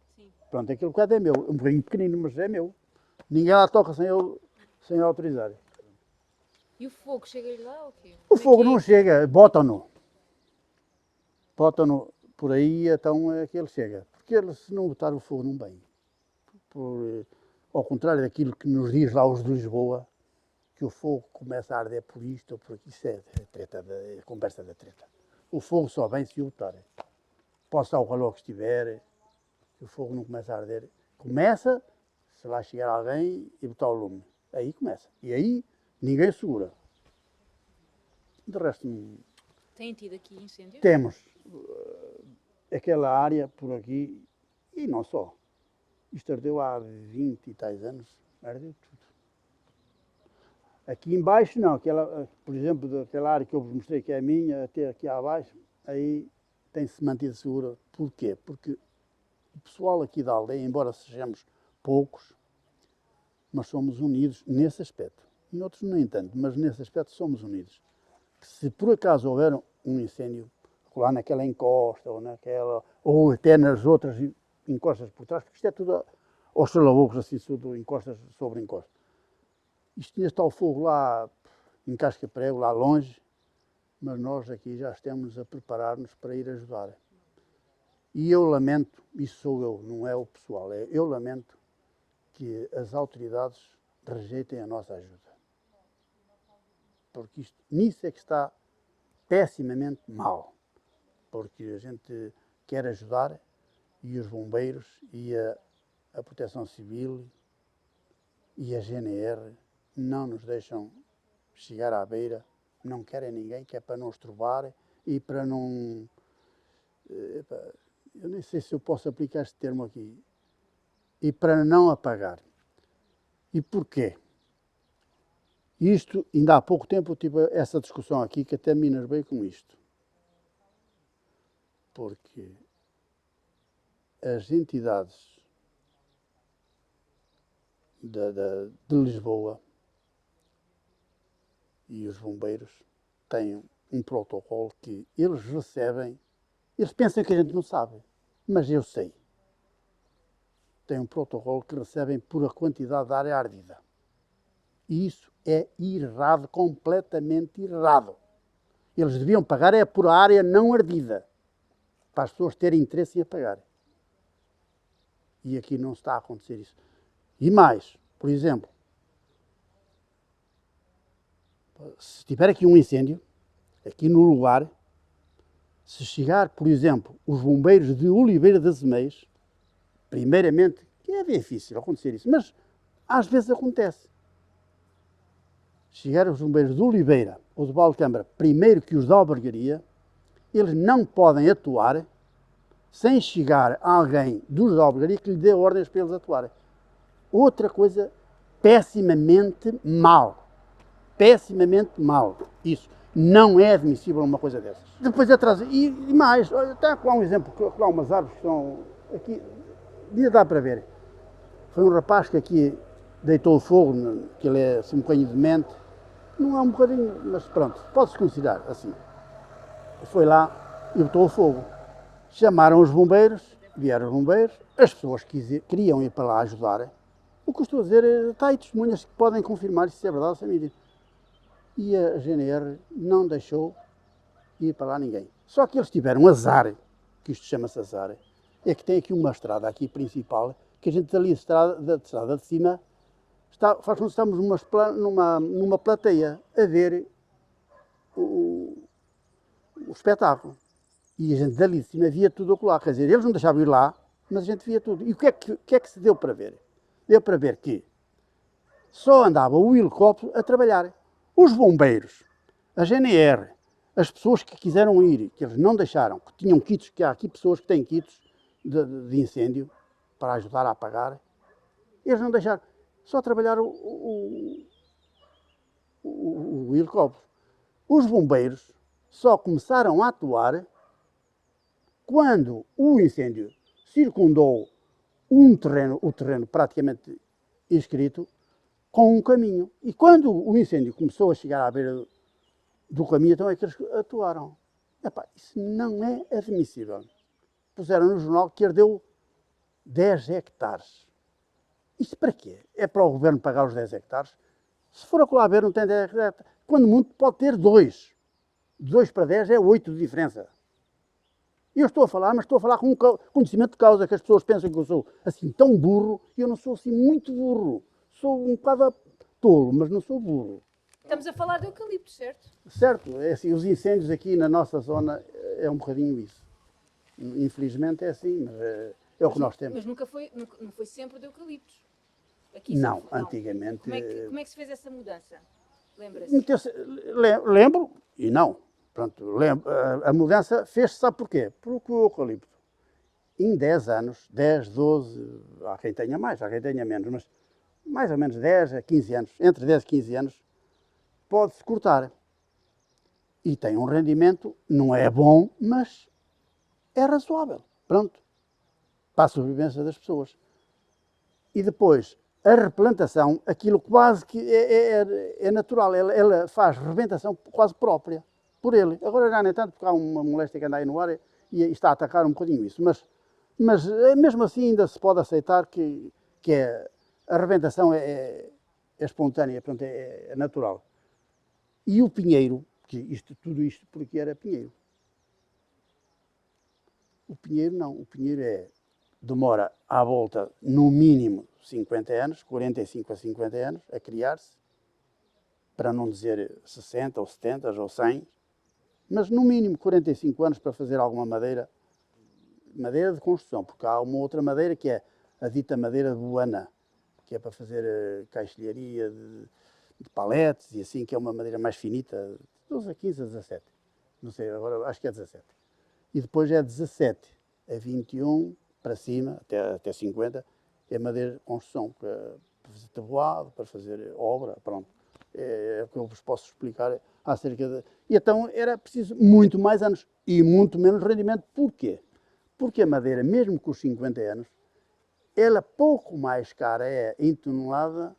Pronto, aquele bocado é meu, um bocadinho pequenino, mas é meu. Ninguém lá toca sem eu autorizar. E o fogo chega lá ou quê? O fogo não chega, botam-no. Botam-no por aí, então é que ele chega. Porque se não botar o fogo não vem. ao contrário daquilo que nos diz lá os de Lisboa, que o fogo começa a arder por isto ou por aqui. Isso é treta, é conversa da treta. O fogo só vem se o botarem. Pode estar o calor que estiver, que o fogo não começa a arder. Começa, se lá chegar alguém e botar o lume. Aí começa. E aí ninguém segura. De resto, não. Têm tido aqui incêndios? Temos aquela área por aqui, e não só. Isto ardeu há 20 e tais anos, ardeu tudo. Aqui embaixo não, aquela, por exemplo, daquela área que eu vos mostrei que é a minha, até aqui abaixo, aí tem-se mantido segura. Porquê? Porque o pessoal aqui da aldeia, embora sejamos poucos, mas somos unidos nesse aspecto. Em outros nem tanto, mas nesse aspecto somos unidos. Que se por acaso houver um incêndio, lá naquela encosta, ou naquela, ou até nas outras encostas por trás, porque isto é tudo aos salaboucos, assim, tudo encostas sobre encostas. Isto tinha está o fogo lá em Casca-Prego, lá longe, mas nós aqui já estamos a preparar-nos para ir ajudar. E eu lamento, isso sou eu, não é o pessoal, eu lamento que as autoridades rejeitem a nossa ajuda. Porque isto, nisso é que está pessimamente mal. Porque a gente quer ajudar e os bombeiros e a Proteção Civil e a GNR não nos deixam chegar à beira, não querem ninguém, que é para não estrovar e para não... Eu nem sei se eu posso aplicar este termo aqui. E para não apagar. E porquê? Isto, ainda há pouco tempo eu tive essa discussão aqui, que até me enervei com isto. Porque as entidades de Lisboa e os bombeiros têm um protocolo que eles recebem, eles pensam que a gente não sabe, mas eu sei. Tem um protocolo que recebem por a quantidade de área ardida. E isso é errado, completamente errado. Eles deviam pagar é por a área não ardida, para as pessoas terem interesse em apagar. E aqui não está a acontecer isso. E mais, por exemplo, se tiver aqui um incêndio, aqui no lugar, se chegar, por exemplo, os bombeiros de Oliveira das Meias, primeiramente, que é difícil acontecer isso, mas às vezes acontece. Chegar os bombeiros de Oliveira ou de Valcambra, primeiro que os de Albergaria, eles não podem atuar sem chegar alguém dos de Albergaria que lhe dê ordens para eles atuarem. Outra coisa pessimamente mal. Pessimamente mal. Isso. Não é admissível uma coisa dessas. Depois atrás, e mais, está lá um exemplo, lá umas árvores que estão aqui, ainda dá para ver. Foi um rapaz que aqui deitou o fogo, que ele é assim um bocadinho demente. Não é um bocadinho, mas pronto, pode-se considerar assim. Foi lá e botou o fogo. Chamaram os bombeiros, vieram os bombeiros, as pessoas queriam ir para lá ajudar. O que eu estou a dizer, está aí testemunhas que podem confirmar se é verdade ou se é mentira. E a GNR não deixou ir para lá ninguém. Só que eles tiveram azar, que isto chama-se azar, é que tem aqui uma estrada aqui principal, que a gente ali, a estrada de cima, faz como se estamos numa plateia a ver o espetáculo. E a gente dali de cima via tudo acolá. Quer dizer, eles não deixavam ir lá, mas a gente via tudo. E o que é que se deu para ver? Deu para ver que só andava o helicóptero a trabalhar. Os bombeiros, a GNR, as pessoas que quiseram ir, que eles não deixaram, que tinham kits, que há aqui pessoas que têm kits de incêndio para ajudar a apagar, eles não deixaram. Só trabalharam o helicóptero. Os bombeiros só começaram a atuar quando o incêndio circundou o terreno praticamente inscrito, com um caminho. E quando o incêndio começou a chegar à beira do caminho, então é que eles atuaram. Epá, isso não é admissível. Puseram no jornal que ardeu 10 hectares. Isto para quê? É para o governo pagar os 10 hectares? Se for a ver, não tem 10 hectares. Quando muito pode ter 2. De 2 para 10 é 8 de diferença. Eu estou a falar, mas estou a falar com conhecimento de causa, que as pessoas pensam que eu sou assim tão burro, e eu não sou assim muito burro. Sou um bocado tolo, mas não sou burro. Estamos a falar de eucalipto, certo? Certo, é assim, os incêndios aqui na nossa zona é um bocadinho isso. Infelizmente é assim, mas é o que nós temos. Mas não foi sempre de eucaliptos. Aqui Não, sempre, antigamente. Como é que se fez essa mudança? Lembra-se? Lembro e não. Pronto, a mudança fez-se, sabe porquê? Porque o eucalipto, em 10 anos, 10, 12, há quem tenha mais, há quem tenha menos, mas mais ou menos 10 a 15 anos, entre 10 e 15 anos, pode-se cortar. E tem um rendimento, não é bom, mas é razoável. Pronto. Para a sobrevivência das pessoas. E depois, a replantação, aquilo quase que é natural. Ela faz rebentação quase própria, por ele. Agora já nem tanto, porque há uma moléstia que anda aí no ar e está a atacar um bocadinho isso. Mas mesmo assim ainda se pode aceitar que a rebentação é espontânea, portanto, é natural. E o pinheiro, tudo isto porque era pinheiro. O pinheiro não, o pinheiro demora à volta, no mínimo, 50 anos, 45 a 50 anos, a criar-se, para não dizer 60 ou 70 ou 100, mas no mínimo 45 anos para fazer alguma madeira de construção, porque há uma outra madeira que é a dita madeira de buana, que é para fazer caixilharia de paletes e assim, que é uma madeira mais finita, 12 a 15 a 17, não sei, agora acho que é 17. E depois é 17 a 21 para cima, até 50, é madeira de construção, para fazer tabuado, para fazer obra, pronto. É o que eu vos posso explicar acerca de... E então era preciso muito mais anos e muito menos rendimento. Porquê? Porque a madeira, mesmo com os 50 anos, ela pouco mais cara é em tonelada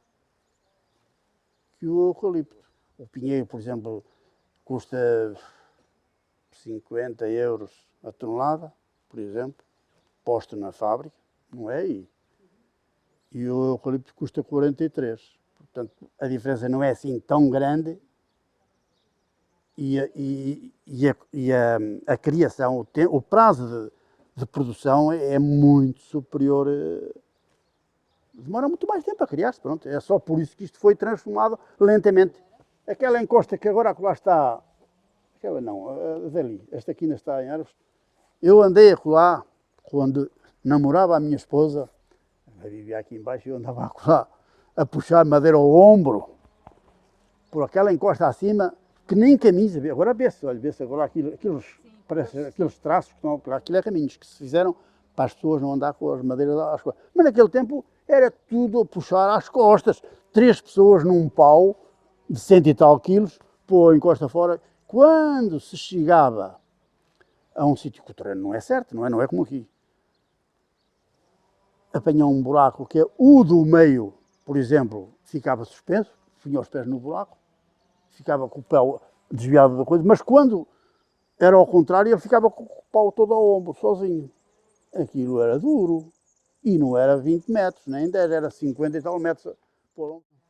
que o eucalipto. O pinheiro, por exemplo, custa 50 euros a tonelada, por exemplo, posto na fábrica, não é? E o eucalipto custa 43. Portanto, a diferença não é assim tão grande e a criação, o prazo de produção é muito superior. Demora muito mais tempo a criar-se, pronto. É só por isso que isto foi transformado lentamente. Aquela encosta que agora lá está, aquela não, dali, esta aqui ainda está em árvores. Eu andei acolá, quando namorava a minha esposa, ela vivia aqui embaixo, eu andava acolá a puxar madeira ao ombro, por aquela encosta acima, que nem camisa, agora vê-se, olha, vê-se agora aqueles traços que estão, aquilo é caminhos que se fizeram para as pessoas não andar com as madeiras às costas. Mas naquele tempo era tudo a puxar às costas, 3 pessoas num pau de 100 e tal quilos, pôr a encosta fora. Quando se chegava a um sítio que o terreno não é certo, não é como aqui, apanhou um buraco que é o do meio, por exemplo, ficava suspenso, punha os pés no buraco, ficava com o pé desviado da coisa, mas quando era ao contrário, ele ficava com o pau todo ao ombro, sozinho. Aquilo era duro, e não era 20 metros, nem 10, era 50 e tal metros.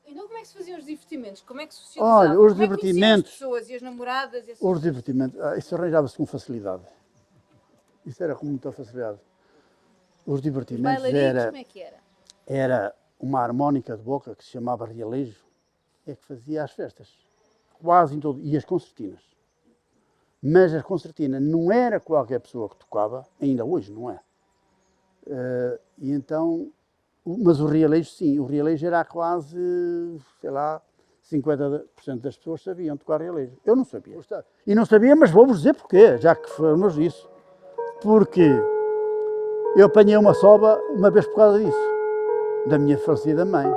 Então como é que se faziam os divertimentos? Como é que se socializavam? Olha, os como divertimentos... as pessoas e as namoradas? E os divertimentos, isso arranjava-se com facilidade. Isso era com muita facilidade. Os divertimentos como é que era? Era uma harmónica de boca que se chamava realejo, é que fazia as festas. Quase em todo. E as concertinas. Mas a concertina não era qualquer pessoa que tocava, ainda hoje não é. E então, mas o realejo sim, o realejo era quase, sei lá, 50% das pessoas sabiam tocar realejo. Eu não sabia. E não sabia, mas vou-vos dizer porquê, já que falamos disso. Porque eu apanhei uma sova uma vez por causa disso, da minha falecida mãe.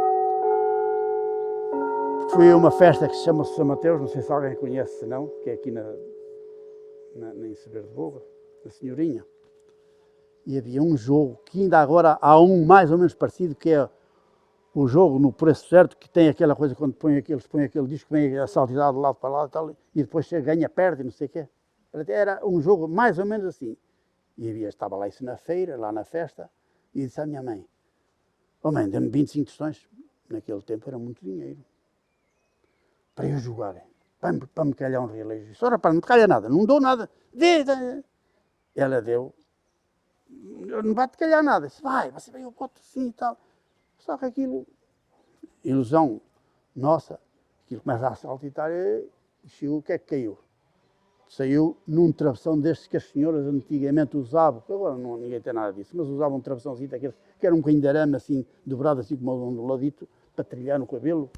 Fui a uma festa que se chama São Mateus, não sei se alguém conhece, se não, que é aqui em Saber de Boga, na Senhorinha. E havia um jogo, que ainda agora há um mais ou menos parecido, que é o jogo no preço certo, que tem aquela coisa quando eles põem aquele disco, vem a saltitar de lado para lá e tal, e depois ganha, perde, não sei o quê. Era um jogo mais ou menos assim. E estava lá isso na feira, lá na festa, e disse à minha mãe, oh mãe, dê-me 25 tostões. Naquele tempo era muito dinheiro. Para eu jogar, para me calhar um realejo. Ora, para não te calhar nada, não dou nada. ela deu, não vai te calhar nada, disse, vai, você vai, eu boto assim e tal. Só que aquilo, ilusão nossa, aquilo começa a saltitar e chegou, o que é que caiu? Saiu num travessão destes que as senhoras antigamente usavam, agora não, ninguém tem nada disso, mas usavam um travessãozinho daqueles que era um bocadinho de arame assim, dobrado assim como um ladito, para trilhar no cabelo.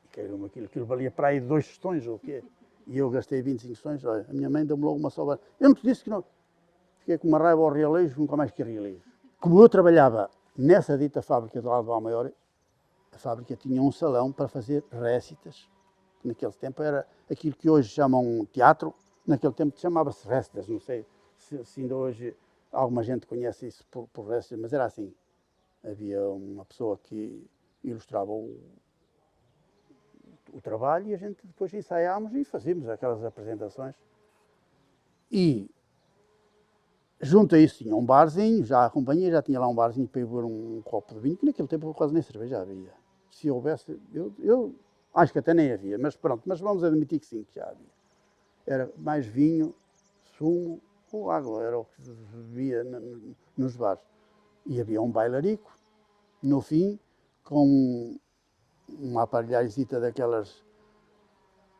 E caiu-me aquilo valia para aí 2 tostões ou o quê? E eu gastei 25 tostões, olha, a minha mãe deu-me logo uma sobra. Eu não te disse que não. Fiquei com uma raiva ao realejo, nunca mais quis realejo. Como eu trabalhava nessa dita fábrica do lado do Valmaior, a fábrica tinha um salão para fazer récitas. Naquele tempo era aquilo que hoje chamam teatro, naquele tempo chamava-se récitas, não sei se ainda hoje alguma gente conhece isso por récitas, mas era assim. Havia uma pessoa que ilustrava o trabalho e a gente depois ensaiámos e fazíamos aquelas apresentações. E junto a isso tinha um barzinho, já a companhia já tinha lá um barzinho para ir beber um copo de vinho, que naquele tempo quase nem cerveja havia. Se houvesse, eu acho que até nem havia, mas pronto, mas vamos admitir que sim, que já havia. Era mais vinho, sumo ou água, era o que se bebia nos bares. E havia um bailarico, no fim, com uma aparelhagem daquelas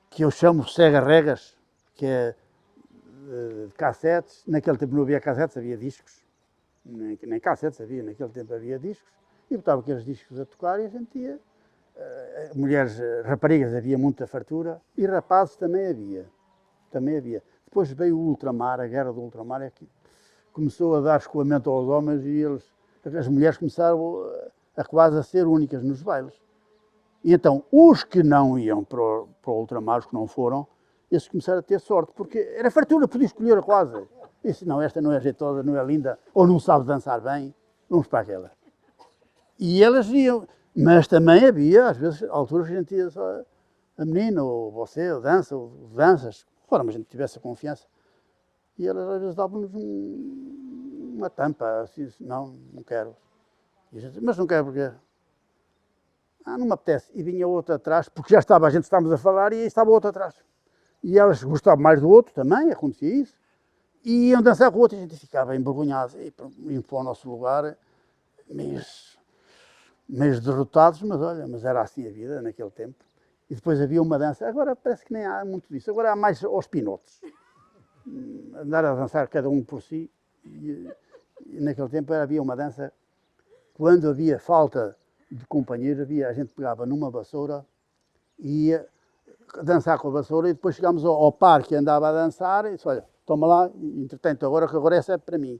que eu chamo cega-regas, que é de cassetes. Naquele tempo não havia cassetes, havia discos. Nem cassetes havia, naquele tempo havia discos. E botava aqueles discos a tocar e a gente ia. Mulheres, raparigas havia muita fartura e rapazes também havia. Também havia. Depois veio o ultramar, a guerra do ultramar, é que começou a dar escoamento aos homens e as mulheres começaram a quase a ser únicas nos bailes. E então, os que não iam para o ultramar, os que não foram, esses começaram a ter sorte, porque era fartura, podia escolher quase. Disse, não, esta não é jeitosa, não é linda, ou não sabe dançar bem, vamos para aquela. E elas iam, mas também havia, às vezes, alturas que a gente ia só, a menina, ou você, ou danças, fora, mas a gente tivesse a confiança. E elas às vezes davam-nos uma tampa, assim, não quero. E a gente, mas não quero porque... não me apetece. E vinha outra atrás, porque já estava, a gente estávamos a falar e aí estava outra atrás. E elas gostavam mais do outro também, acontecia isso. E iam dançar com o outro e a gente ficava envergonhado. E iam para o nosso lugar, meio derrotados, mas olha, mas era assim a vida naquele tempo. E depois havia uma dança, agora parece que nem há muito disso, agora há mais aos pinotes. Andar a dançar cada um por si. E naquele tempo havia uma dança, quando havia falta de companheiros, a gente pegava numa vassoura e ia dançar com a vassoura e depois chegámos ao par que andava a dançar e disse, olha, toma lá, entretanto agora que agora essa é para mim.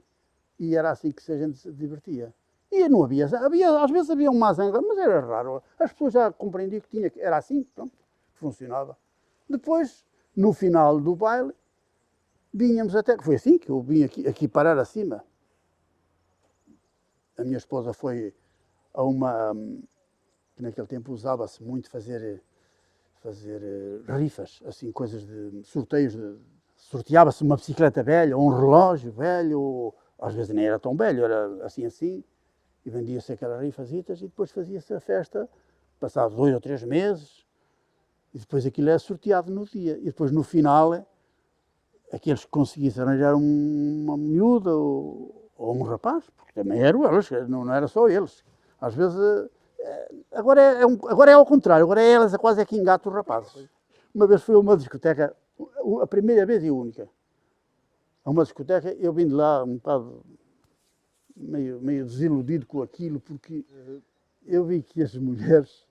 E era assim que a gente se divertia. E não havia, às vezes havia uma zanga, mas era raro. As pessoas já compreendiam que era assim, pronto, funcionava. Depois, no final do baile, vinhamos até, que foi assim que eu vim aqui parar acima. A minha esposa foi a uma, que naquele tempo usava-se muito fazer rifas, assim, coisas de sorteios, sorteava-se uma bicicleta velha, ou um relógio velho, ou às vezes nem era tão velho, era assim, e vendia-se aquelas rifasitas e depois fazia-se a festa, passado 2 ou 3 meses, e depois aquilo é sorteado no dia, e depois no final, aqueles que conseguissem arranjar uma miúda ou um rapaz, porque também eram eles, não era só eles. Às vezes, agora é ao contrário, agora é elas quase é que engatam os rapazes. Uma vez fui a uma discoteca, a primeira vez e a única, a uma discoteca, eu vim de lá um bocado meio desiludido com aquilo, porque eu vi que as mulheres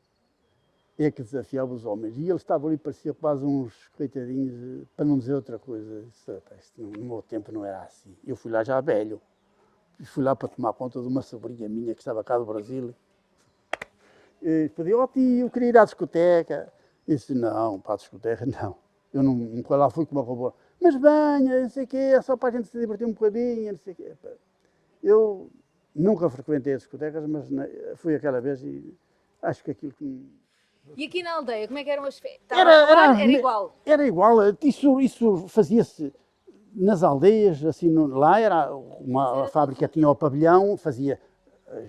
é que desafiavam os homens, e eles estavam ali, pareciam quase uns coitadinhos, para não dizer outra coisa. No meu tempo não era assim. Eu fui lá já velho. Fui lá para tomar conta de uma sobrinha minha que estava cá do Brasil. E pedi, tio, eu queria ir à discoteca. Eu disse, não, para a discoteca não. Eu nunca lá fui com uma robô. Mas venha, não sei o quê, é só para a gente se divertir um bocadinho, não sei o quê. Eu nunca frequentei as discotecas, mas fui aquela vez e acho que aquilo que... E aqui na aldeia, como é que eram as festas? Era igual? Era igual, isso fazia-se nas aldeias, assim, lá era a fábrica tinha o pavilhão,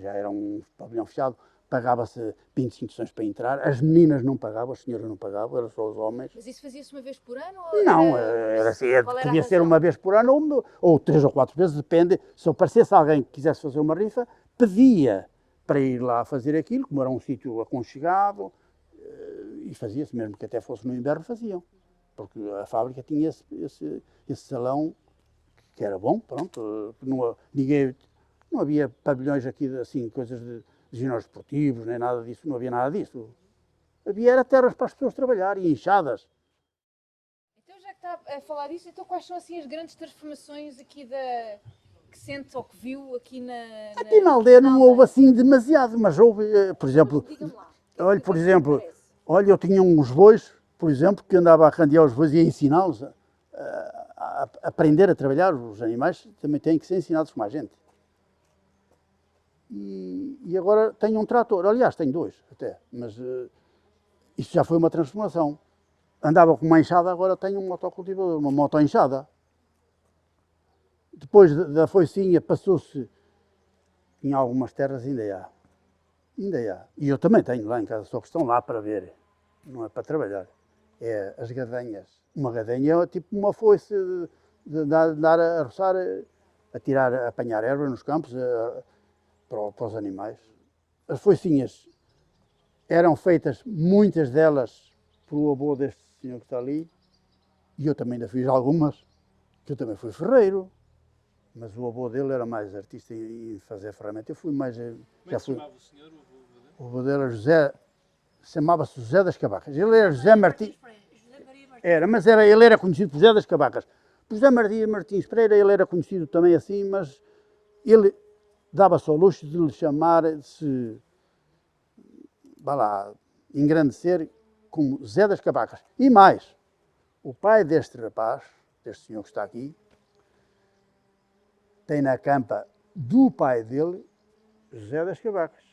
já era um pavilhão fechado, pagava-se 25 tostões para entrar, as meninas não pagavam, as senhoras não pagavam, eram só os homens. Mas isso fazia-se uma vez por ano? Ou Não, era assim, qual era a podia ser razão? uma vez por ano ou 3 ou 4 vezes, depende. Se aparecesse alguém que quisesse fazer uma rifa, pedia para ir lá fazer aquilo, como era um sítio aconchegado, e fazia-se, mesmo que até fosse no inverno, faziam. Porque a fábrica tinha esse salão que era bom, pronto, não havia pavilhões aqui, assim, coisas de ginásios esportivos, nem nada disso, não havia nada disso. Havia era terras para as pessoas trabalharem, enxadas. Então, já que está a falar disso, então quais são assim as grandes transformações aqui que sente ou que viu aqui Aqui na aldeia não houve assim demasiado, mas houve, por exemplo, Diga-me lá. olha, por exemplo, Parece. olha, eu tinha uns bois, por exemplo, que andava a candear os bois e a ensiná-los a aprender a trabalhar. Os animais também têm que ser ensinados como a gente. E agora tenho um trator, aliás, tenho dois até, mas isso já foi uma transformação. Andava com uma enxada, agora tenho um motocultivador, uma moto-enxada. Depois da foicinha passou-se, em algumas terras ainda há. Ainda há. E eu também tenho lá em casa, só que estão lá para ver, não é para trabalhar. É as gadanhas. Uma gadanha é tipo uma foice de dar a roçar, a tirar, a apanhar erva nos campos para os animais. As foicinhas eram feitas, muitas delas, pelo avô deste senhor que está ali, e eu também ainda fiz algumas, que eu também fui ferreiro, mas o avô dele era mais artista em fazer ferramenta. Eu fui mais... Como é que se chamava o senhor, o avô dele? O avô dele era José, chamava-se José das Cavacas. Ele era José Martins... ele era conhecido por José das Cavacas. Por José Maria Martins Pereira, ele era conhecido também assim, mas ele dava-se ao luxo de lhe chamar-se, vá lá, engrandecer como Zé das Cavacas. E mais, o pai deste rapaz, deste senhor que está aqui, tem na campa do pai dele, José das Cavacas.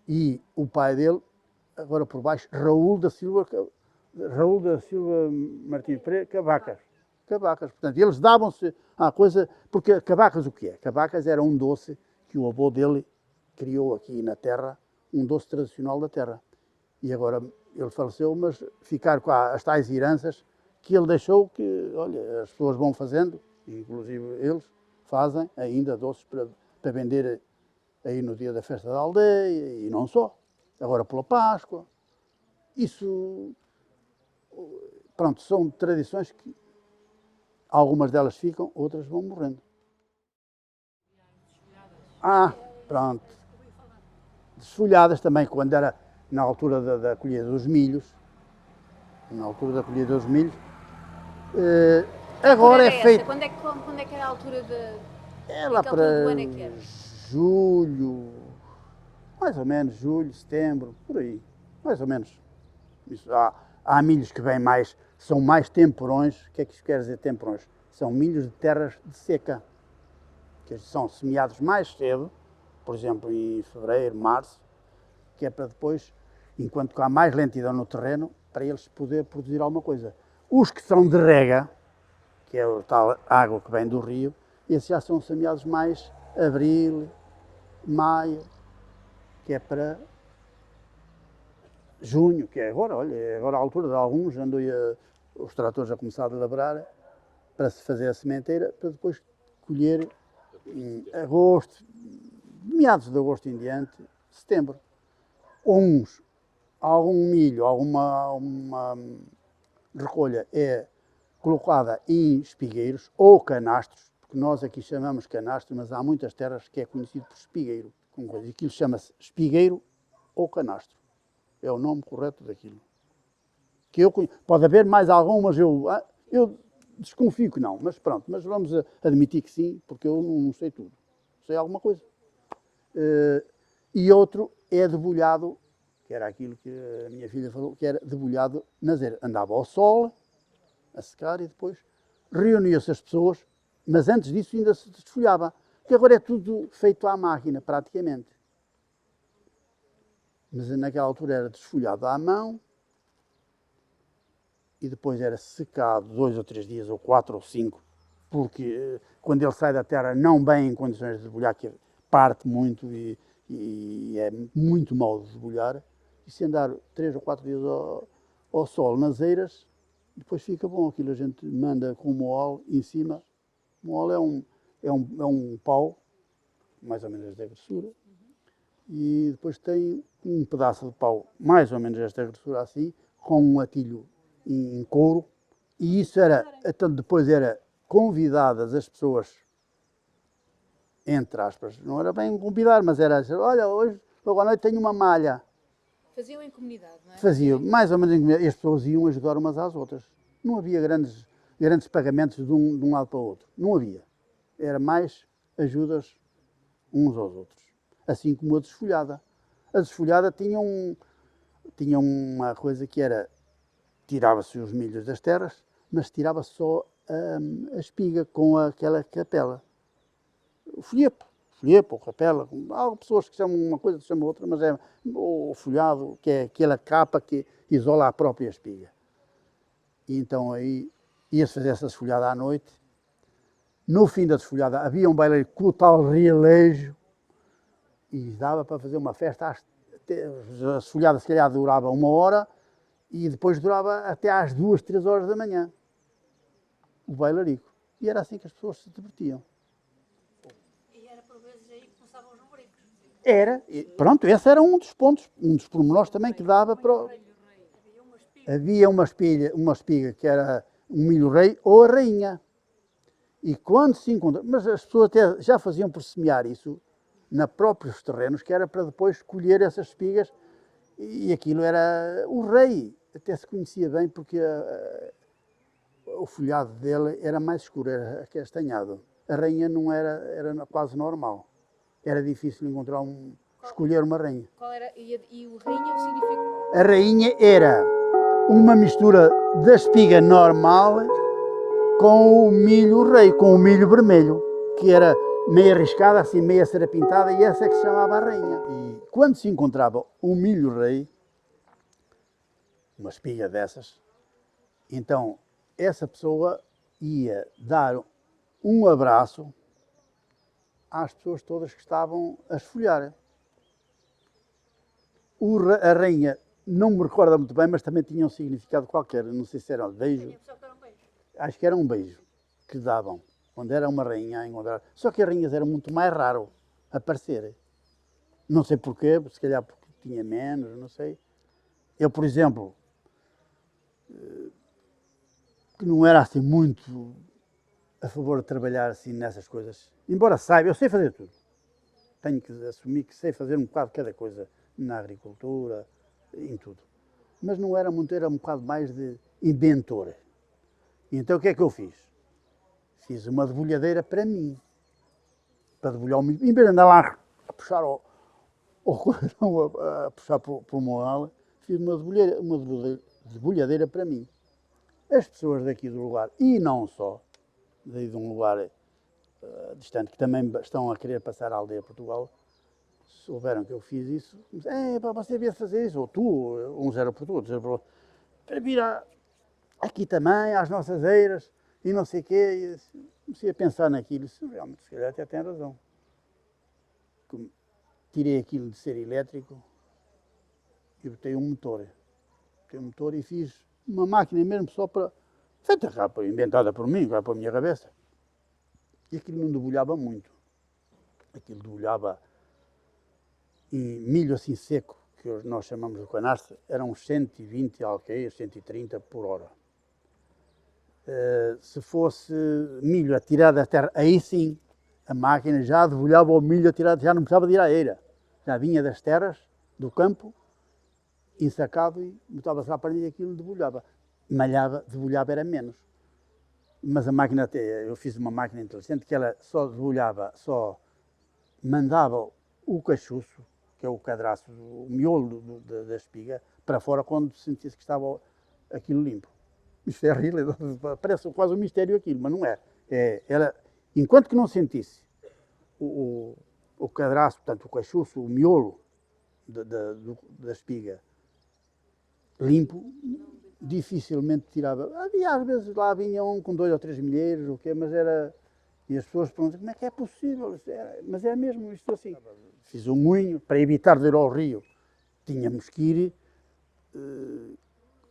E o pai dele, agora por baixo, Raul da Silva Martins Pereira, Cavacas. Cavacas. Portanto, eles davam-se à coisa, porque cavacas o que é? Cavacas era um doce que o avô dele criou aqui na terra, um doce tradicional da terra. E agora ele faleceu, mas ficar com as tais heranças que ele deixou, que, olha, as pessoas vão fazendo, inclusive eles fazem ainda doces para vender aí no dia da festa da aldeia, e não só. Agora pela Páscoa. Isso, pronto, são tradições que algumas delas ficam, outras vão morrendo. Pronto. Desfolhadas também, quando era na altura da colheita dos milhos. Na altura da colheita dos milhos. Agora é feito... Quando é que era a altura É lá que para altura do ano é que era? julho, mais ou menos, julho, setembro, por aí, mais ou menos. Isso, há milhos que vêm mais, são mais temporões. O que é que isso quer dizer temporões? São milhos de terras de seca, que são semeados mais cedo, por exemplo, em fevereiro, março, que é para depois, enquanto há mais lentidão no terreno, para eles poder produzir alguma coisa. Os que são de rega, que é a tal água que vem do rio, esses já são semeados mais abril, maio, que é para junho, que é agora, olha, é agora a altura de alguns, andam os tratores a começar a labrar para se fazer a sementeira, para depois colher em agosto, meados de agosto em diante, setembro. Algum milho, alguma recolha é colocada em espigueiros ou canastros, porque nós aqui chamamos canastro, mas há muitas terras que é conhecido por espigueiro. Aquilo chama-se espigueiro ou canastro. É o nome correto daquilo. Pode haver mais algumas, eu desconfio que não, mas pronto, mas vamos admitir que sim, porque eu não sei tudo. Sei alguma coisa. E outro é debulhado, que era aquilo que a minha filha falou, que era debulhado na zera. Andava ao sol, a secar, e depois reuniam-se as pessoas, mas antes disso ainda se desfolhava, que agora é tudo feito à máquina, praticamente. Mas naquela altura era desfolhado à mão, e depois era secado 2 ou 3 dias, ou 4 ou 5, porque quando ele sai da terra não bem em condições de debulhar, que parte muito e e é muito mau de debulhar. E se andar 3 ou 4 dias ao sol nas eiras, depois fica bom. Aquilo a gente manda com o moal em cima. O moal é um pau, mais ou menos esta grossura, e depois tem um pedaço de pau, mais ou menos esta grossura assim, com um atilho em couro, e isso era, então depois era convidadas as pessoas, entre aspas, não era bem convidar, mas era, olha, hoje, logo à noite tenho uma malha. Faziam em comunidade, não é? Fazia, mais ou menos em comunidade, e as pessoas iam ajudar umas às outras. Não havia grandes pagamentos de um lado para o outro, não havia. Era mais ajudas uns aos outros. Assim como a desfolhada. A desfolhada tinha uma coisa que era, tirava-se os milhos das terras, mas tirava só a espiga com aquela capela. O folhepo, ou capela. Há pessoas que chamam uma coisa, chamam outra, mas é o folhado, que é aquela capa que isola a própria espiga. E então aí ia-se fazer essa desfolhada à noite. No fim da desfolhada havia um bailarino com o tal rialejo, e dava para fazer uma festa, a desfolhada se calhar durava 1 hora, e depois durava até às 2, 3 horas da manhã, o bailarico. E era assim que as pessoas se divertiam. E era por vezes aí que começavam os numéricos. Era, e pronto, esse era um dos pontos, um dos pormenores também que dava para... Havia uma espiga que era um milho-rei ou a rainha. E quando se encontra... Mas as pessoas até já faziam por semear isso na próprios terrenos, que era para depois colher essas espigas, e aquilo era o rei. Até se conhecia bem porque o folhado dele era mais escuro, era castanhado. A rainha não era quase normal. Era difícil encontrar escolher uma rainha. Qual era, e o rainha o significa? A rainha era uma mistura da espiga normal com o milho rei, com o milho vermelho, que era meio arriscada, assim, meio serapintada, e essa é que se chamava a rainha. E quando se encontrava um milho rei, uma espiga dessas, então essa pessoa ia dar um abraço às pessoas todas que estavam a esfolhar. A rainha, não me recordo muito bem, mas também tinha um significado qualquer, não sei se era um beijo. Acho que era um beijo que davam, quando era uma rainha a encontrar. Só que as rainhas era muito mais raro aparecerem. Não sei porquê, se calhar porque tinha menos, não sei. Eu, por exemplo, que não era assim muito a favor de trabalhar assim nessas coisas, embora saiba, eu sei fazer tudo. Tenho que assumir que sei fazer um bocado de cada coisa na agricultura, em tudo. Mas não era muito, era um bocado mais de inventor. Então o que é que eu fiz? Fiz uma debulhadeira para mim, para debulhar o milho. Em vez de andar lá a puxar a puxar por uma ala, fiz uma debulhadeira para mim. As pessoas daqui do lugar, e não só, daí de um lugar distante, que também estão a querer passar a aldeia Portugal, souberam que eu fiz isso, você devia fazer isso, ou tu, uns eram por tu, outros eram por outro, para vir aqui também, às nossas eiras, e não sei o quê. E comecei a pensar naquilo, e realmente, se calhar até tem razão. Tirei aquilo de ser elétrico e botei um motor. Botei um motor e fiz uma máquina mesmo só para... feita cá, inventada por mim, cá para a minha cabeça. E aquilo não debulhava muito. Aquilo debulhava em milho assim seco, que nós chamamos de canastra, eram uns 120 alqueias, 130 por hora. Se fosse milho a tirar da terra, aí sim, a máquina já debulhava o milho a tirar, já não precisava de ir à eira. Já vinha das terras, do campo, ensacado, e botava-se à parede e aquilo debulhava. Malhava, debulhava era menos. Mas a máquina, até, eu fiz uma máquina inteligente que ela só debulhava, só mandava o cachuço, que é o cadraço, o miolo da espiga, para fora quando sentisse que estava aquilo limpo. Isto é horrível, parece quase um mistério aquilo, mas não é. Ela, enquanto que não sentisse o cadraço, portanto o cachuço, o miolo da espiga limpo, dificilmente tirava. Havia às vezes lá vinha um com 2 ou 3 milheiros, o quê, mas era E as pessoas perguntam, como é que é possível? Mas é mesmo isto assim. Fiz um moinho, para evitar de ir ao rio, tínhamos que ir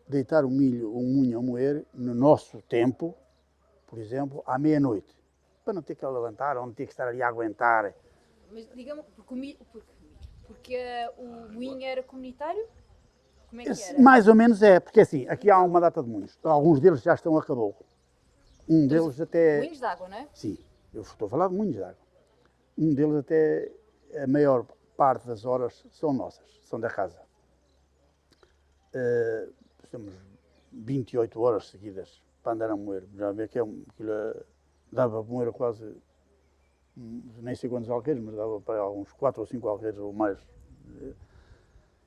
deitar o moinho a moer, no nosso tempo, por exemplo, à meia-noite. Para não ter que levantar, ou não ter que estar ali a aguentar. Mas diga-me, porque o moinho era comunitário? Como é que era? Mais ou menos é, porque assim, aqui há uma data de moinhos. Alguns deles já estão a acabou. Um deles até... Moinhos de água, não é? Sim, eu estou a falar de moinhos de água. Um deles até, a maior parte das horas são nossas, são da casa. Temos 28 horas seguidas para andar a moer. Já vê que dava para moer quase, nem sei quantos alqueires, mas dava para uns 4 ou 5 alqueires ou mais.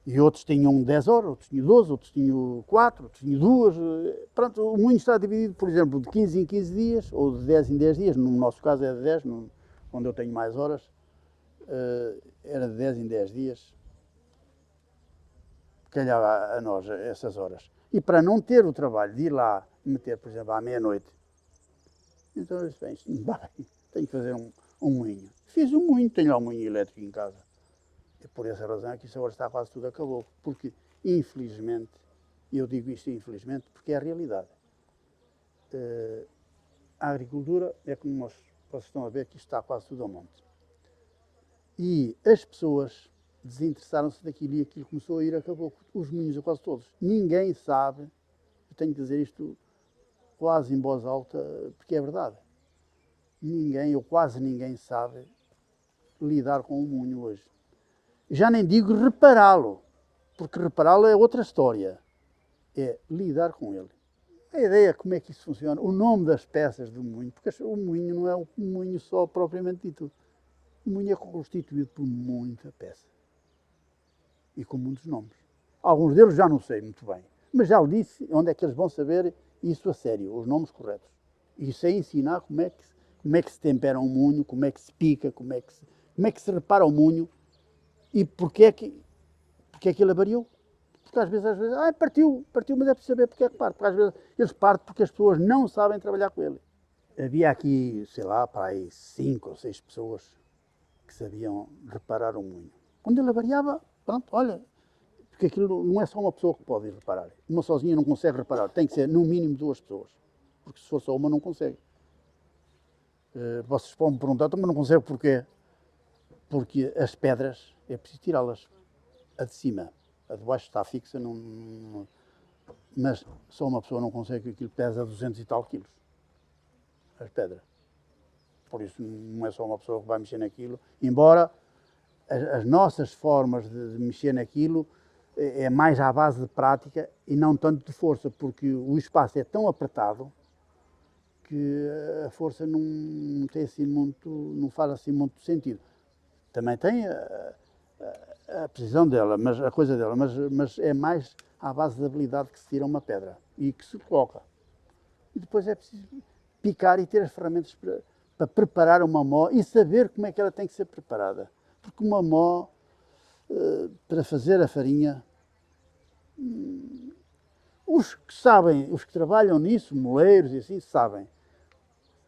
E outros tinham 10 horas, outros tinham 12, outros tinham 4, outros tinham 2. Pronto, o moinho está dividido, por exemplo, de 15 em 15 dias, ou de 10 em 10 dias. No nosso caso é de 10, onde eu tenho mais horas. Era de 10 em 10 dias. Calhava a nós essas horas. E para não ter o trabalho de ir lá meter, por exemplo, à meia-noite, então eu disse, bem, isto não vai, tenho que fazer um moinho. Fiz um moinho, tenho lá um moinho elétrico em casa. E por essa razão é que isso agora está quase tudo acabou. Porque, infelizmente, e eu digo isto infelizmente, porque é a realidade. A agricultura é como vocês estão a ver que isto está quase tudo ao monte. E as pessoas desinteressaram-se daquilo e aquilo começou a ir, acabou. Os moinhos a quase todos. Ninguém sabe, eu tenho que dizer isto quase em voz alta, porque é verdade. Ninguém, ou quase ninguém, sabe lidar com o moinho hoje. Já nem digo repará-lo, porque repará-lo é outra história. É lidar com ele. A ideia, como é que isso funciona, o nome das peças do moinho, porque o moinho não é um moinho só propriamente dito. O moinho é constituído por muita peça. E com muitos nomes. Alguns deles já não sei muito bem, mas já lhe disse onde é que eles vão saber isso a sério, os nomes corretos. E sei ensinar como é que se tempera um moinho, como é que se pica, como é que se repara o moinho e porque é que ele avariou. Porque às vezes partiu, mas é preciso saber porque é que parte. Porque às vezes eles partem porque as pessoas não sabem trabalhar com ele. Havia aqui, sei lá, para aí 5 ou 6 pessoas que sabiam reparar um moinho. Quando ele avariava, pronto, olha, porque aquilo não é só uma pessoa que pode ir reparar. Uma sozinha não consegue reparar, tem que ser no mínimo 2 pessoas. Porque se for só uma não consegue. Vocês podem me perguntar, mas não consegue porquê? Porque as pedras é preciso tirá-las. A de cima, a de baixo está fixa, mas só uma pessoa não consegue, aquilo pesa 200 e tal quilos. As pedras. Por isso não é só uma pessoa que vai mexer naquilo, embora as nossas formas de mexer naquilo é mais à base de prática e não tanto de força, porque o espaço é tão apertado que a força não tem assim muito, não faz assim muito sentido. Também tem a precisão dela, mas a coisa dela, mas é mais à base da habilidade que se tira uma pedra e que se coloca. E depois é preciso picar e ter as ferramentas para preparar uma mó e saber como é que ela tem que ser preparada. Porque uma mó, para fazer a farinha, os que sabem, os que trabalham nisso, moleiros e assim, sabem.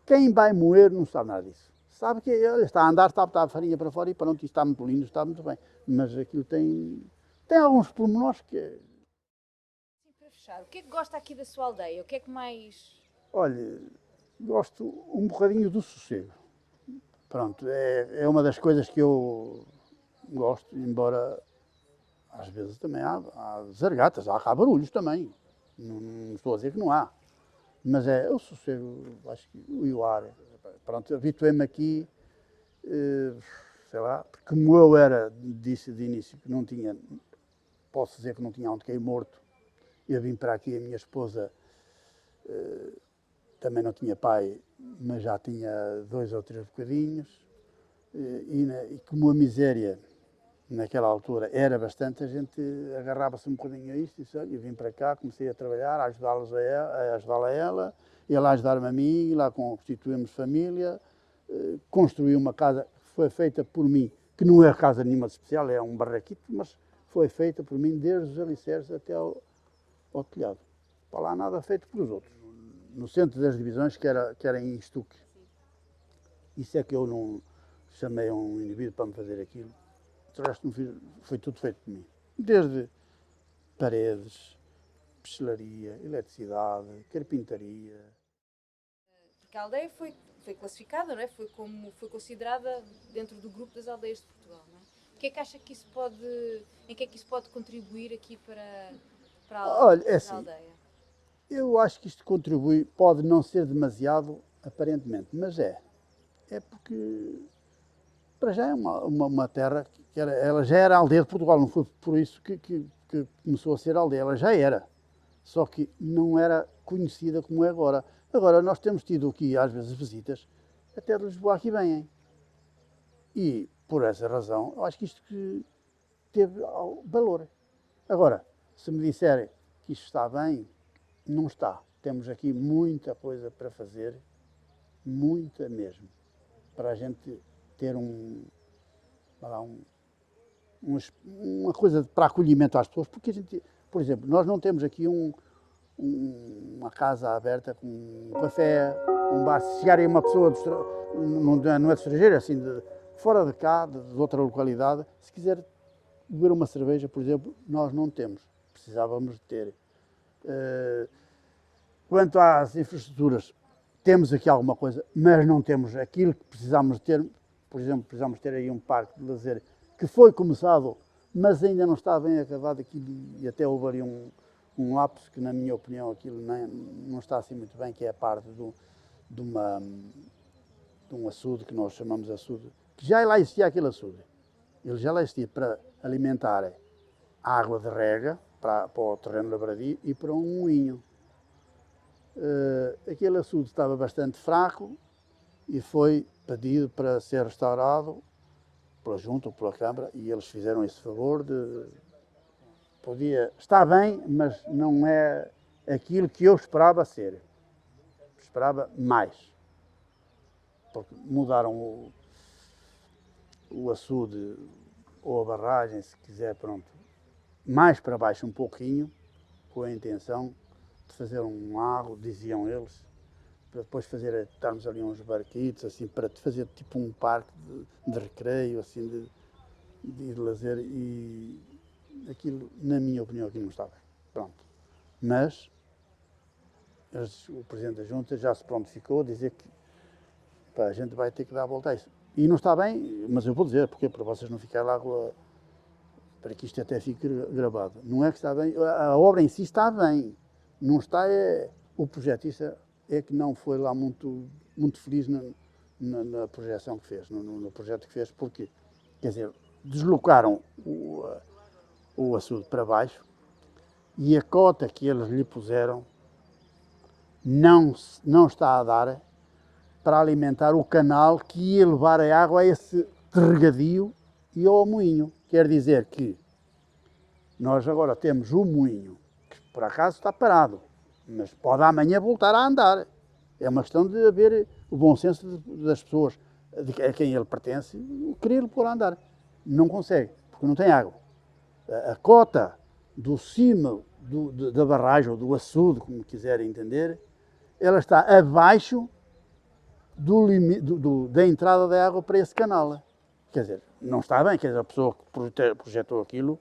Quem vai moer não sabe nada disso. Sabe que olha, está a andar, está a farinha para fora e pronto, isto está muito lindo, está muito bem. Mas aquilo tem alguns pormenores que... Sim, para fechar, o que é que gosta aqui da sua aldeia? O que é que mais... Olha, gosto um bocadinho do sossego. Pronto, é uma das coisas que eu gosto, embora às vezes também há zargatas, há barulhos também. Não estou a dizer que não há. Mas é o sossego, acho que o ar. Pronto, habituei-me aqui, sei lá, porque como eu disse de início que não tinha, posso dizer que não tinha onde cair morto. Eu vim para aqui, a minha esposa também não tinha pai, mas já tinha 2 ou 3 bocadinhos. E como a miséria naquela altura era bastante, a gente agarrava-se um bocadinho a isto e disse, olha, eu vim para cá, comecei a trabalhar, a ajudá-la a ela, ela a ajudar-me a mim, lá constituímos família, construí uma casa que foi feita por mim, que não é casa nenhuma de especial, é um barraquito, mas foi feita por mim desde os alicerces até ao telhado. Para lá nada feito pelos outros. No centro das divisões, que era em estuque. Isso é que eu não chamei a um indivíduo para me fazer aquilo. O resto não foi tudo feito por mim. Desde paredes, pestelaria, eletricidade, carpintaria. Porque a aldeia foi classificada, não é? Foi considerada dentro do grupo das aldeias de Portugal, não é? O que é que acha que isso pode, em que é que isso pode contribuir aqui para Olha, é a assim, aldeia? eu acho que isto contribui, pode não ser demasiado, aparentemente, mas é. É porque, para já é uma terra que ela já era aldeia de Portugal, não foi por isso que começou a ser aldeia, ela já era. Só que não era conhecida como é agora. Agora, nós temos tido aqui, às vezes, visitas, até de Lisboa aqui vêm. E, por essa razão, eu acho que isto que teve valor. Agora, se me disserem que isto está bem, não está. Temos aqui muita coisa para fazer, muita mesmo, para a gente ter uma coisa para acolhimento às pessoas, porque a gente, por exemplo, nós não temos aqui uma casa aberta com um café, um bar. Se chegarem uma pessoa, não é de estrangeiro, assim, fora de cá, de outra localidade, se quiser beber uma cerveja, por exemplo, nós não temos. Precisávamos de ter. Quanto às infraestruturas, temos aqui alguma coisa, mas não temos aquilo que precisamos de ter. Por exemplo, precisamos ter aí um parque de lazer que foi começado, mas ainda não está bem acabado aquilo, e até houve ali um lapso que, na minha opinião, aquilo não está assim muito bem, que é a parte de um açude, que nós chamamos de açude, que já lá existia aquele açude. Ele já lá existia para alimentar a água de rega, para o terreno lavradio e para um moinho. Aquele açude estava bastante fraco e foi pedido para ser restaurado pela Junta ou pela Câmara, e eles fizeram esse favor de... Está bem, mas não é aquilo que eu esperava ser. Esperava mais. Porque mudaram o açude ou a barragem, se quiser, pronto, mais para baixo um pouquinho, com a intenção de fazer um lago, diziam eles, para depois estarmos ali uns barquitos, assim, para fazer tipo um parque de recreio, assim, de lazer, e aquilo, na minha opinião, aqui não está bem. Pronto. Mas o Presidente da Junta já se prontificou a dizer que pá, a gente vai ter que dar a volta a isso. E não está bem, mas eu vou dizer, porque para vocês não ficarem lá para que isto até fique gravado. Não é que está bem, a obra em si está bem. Não está, o projetista é que não foi lá muito feliz na projeção que fez, no projeto que fez, porque, quer dizer, deslocaram o açude para baixo e a cota que eles lhe puseram não está a dar para alimentar o canal que ia levar a água a esse regadio e ao moinho. Quer dizer que nós agora temos um moinho, que por acaso está parado, mas pode amanhã voltar a andar. É uma questão de haver o bom senso das pessoas a quem ele pertence, querer pôr a andar. Não consegue, porque não tem água. A cota do cimo da barragem, ou do açude, como quiserem entender, ela está abaixo da entrada da água para esse canal. Quer dizer, não está bem, quer dizer, a pessoa que projetou aquilo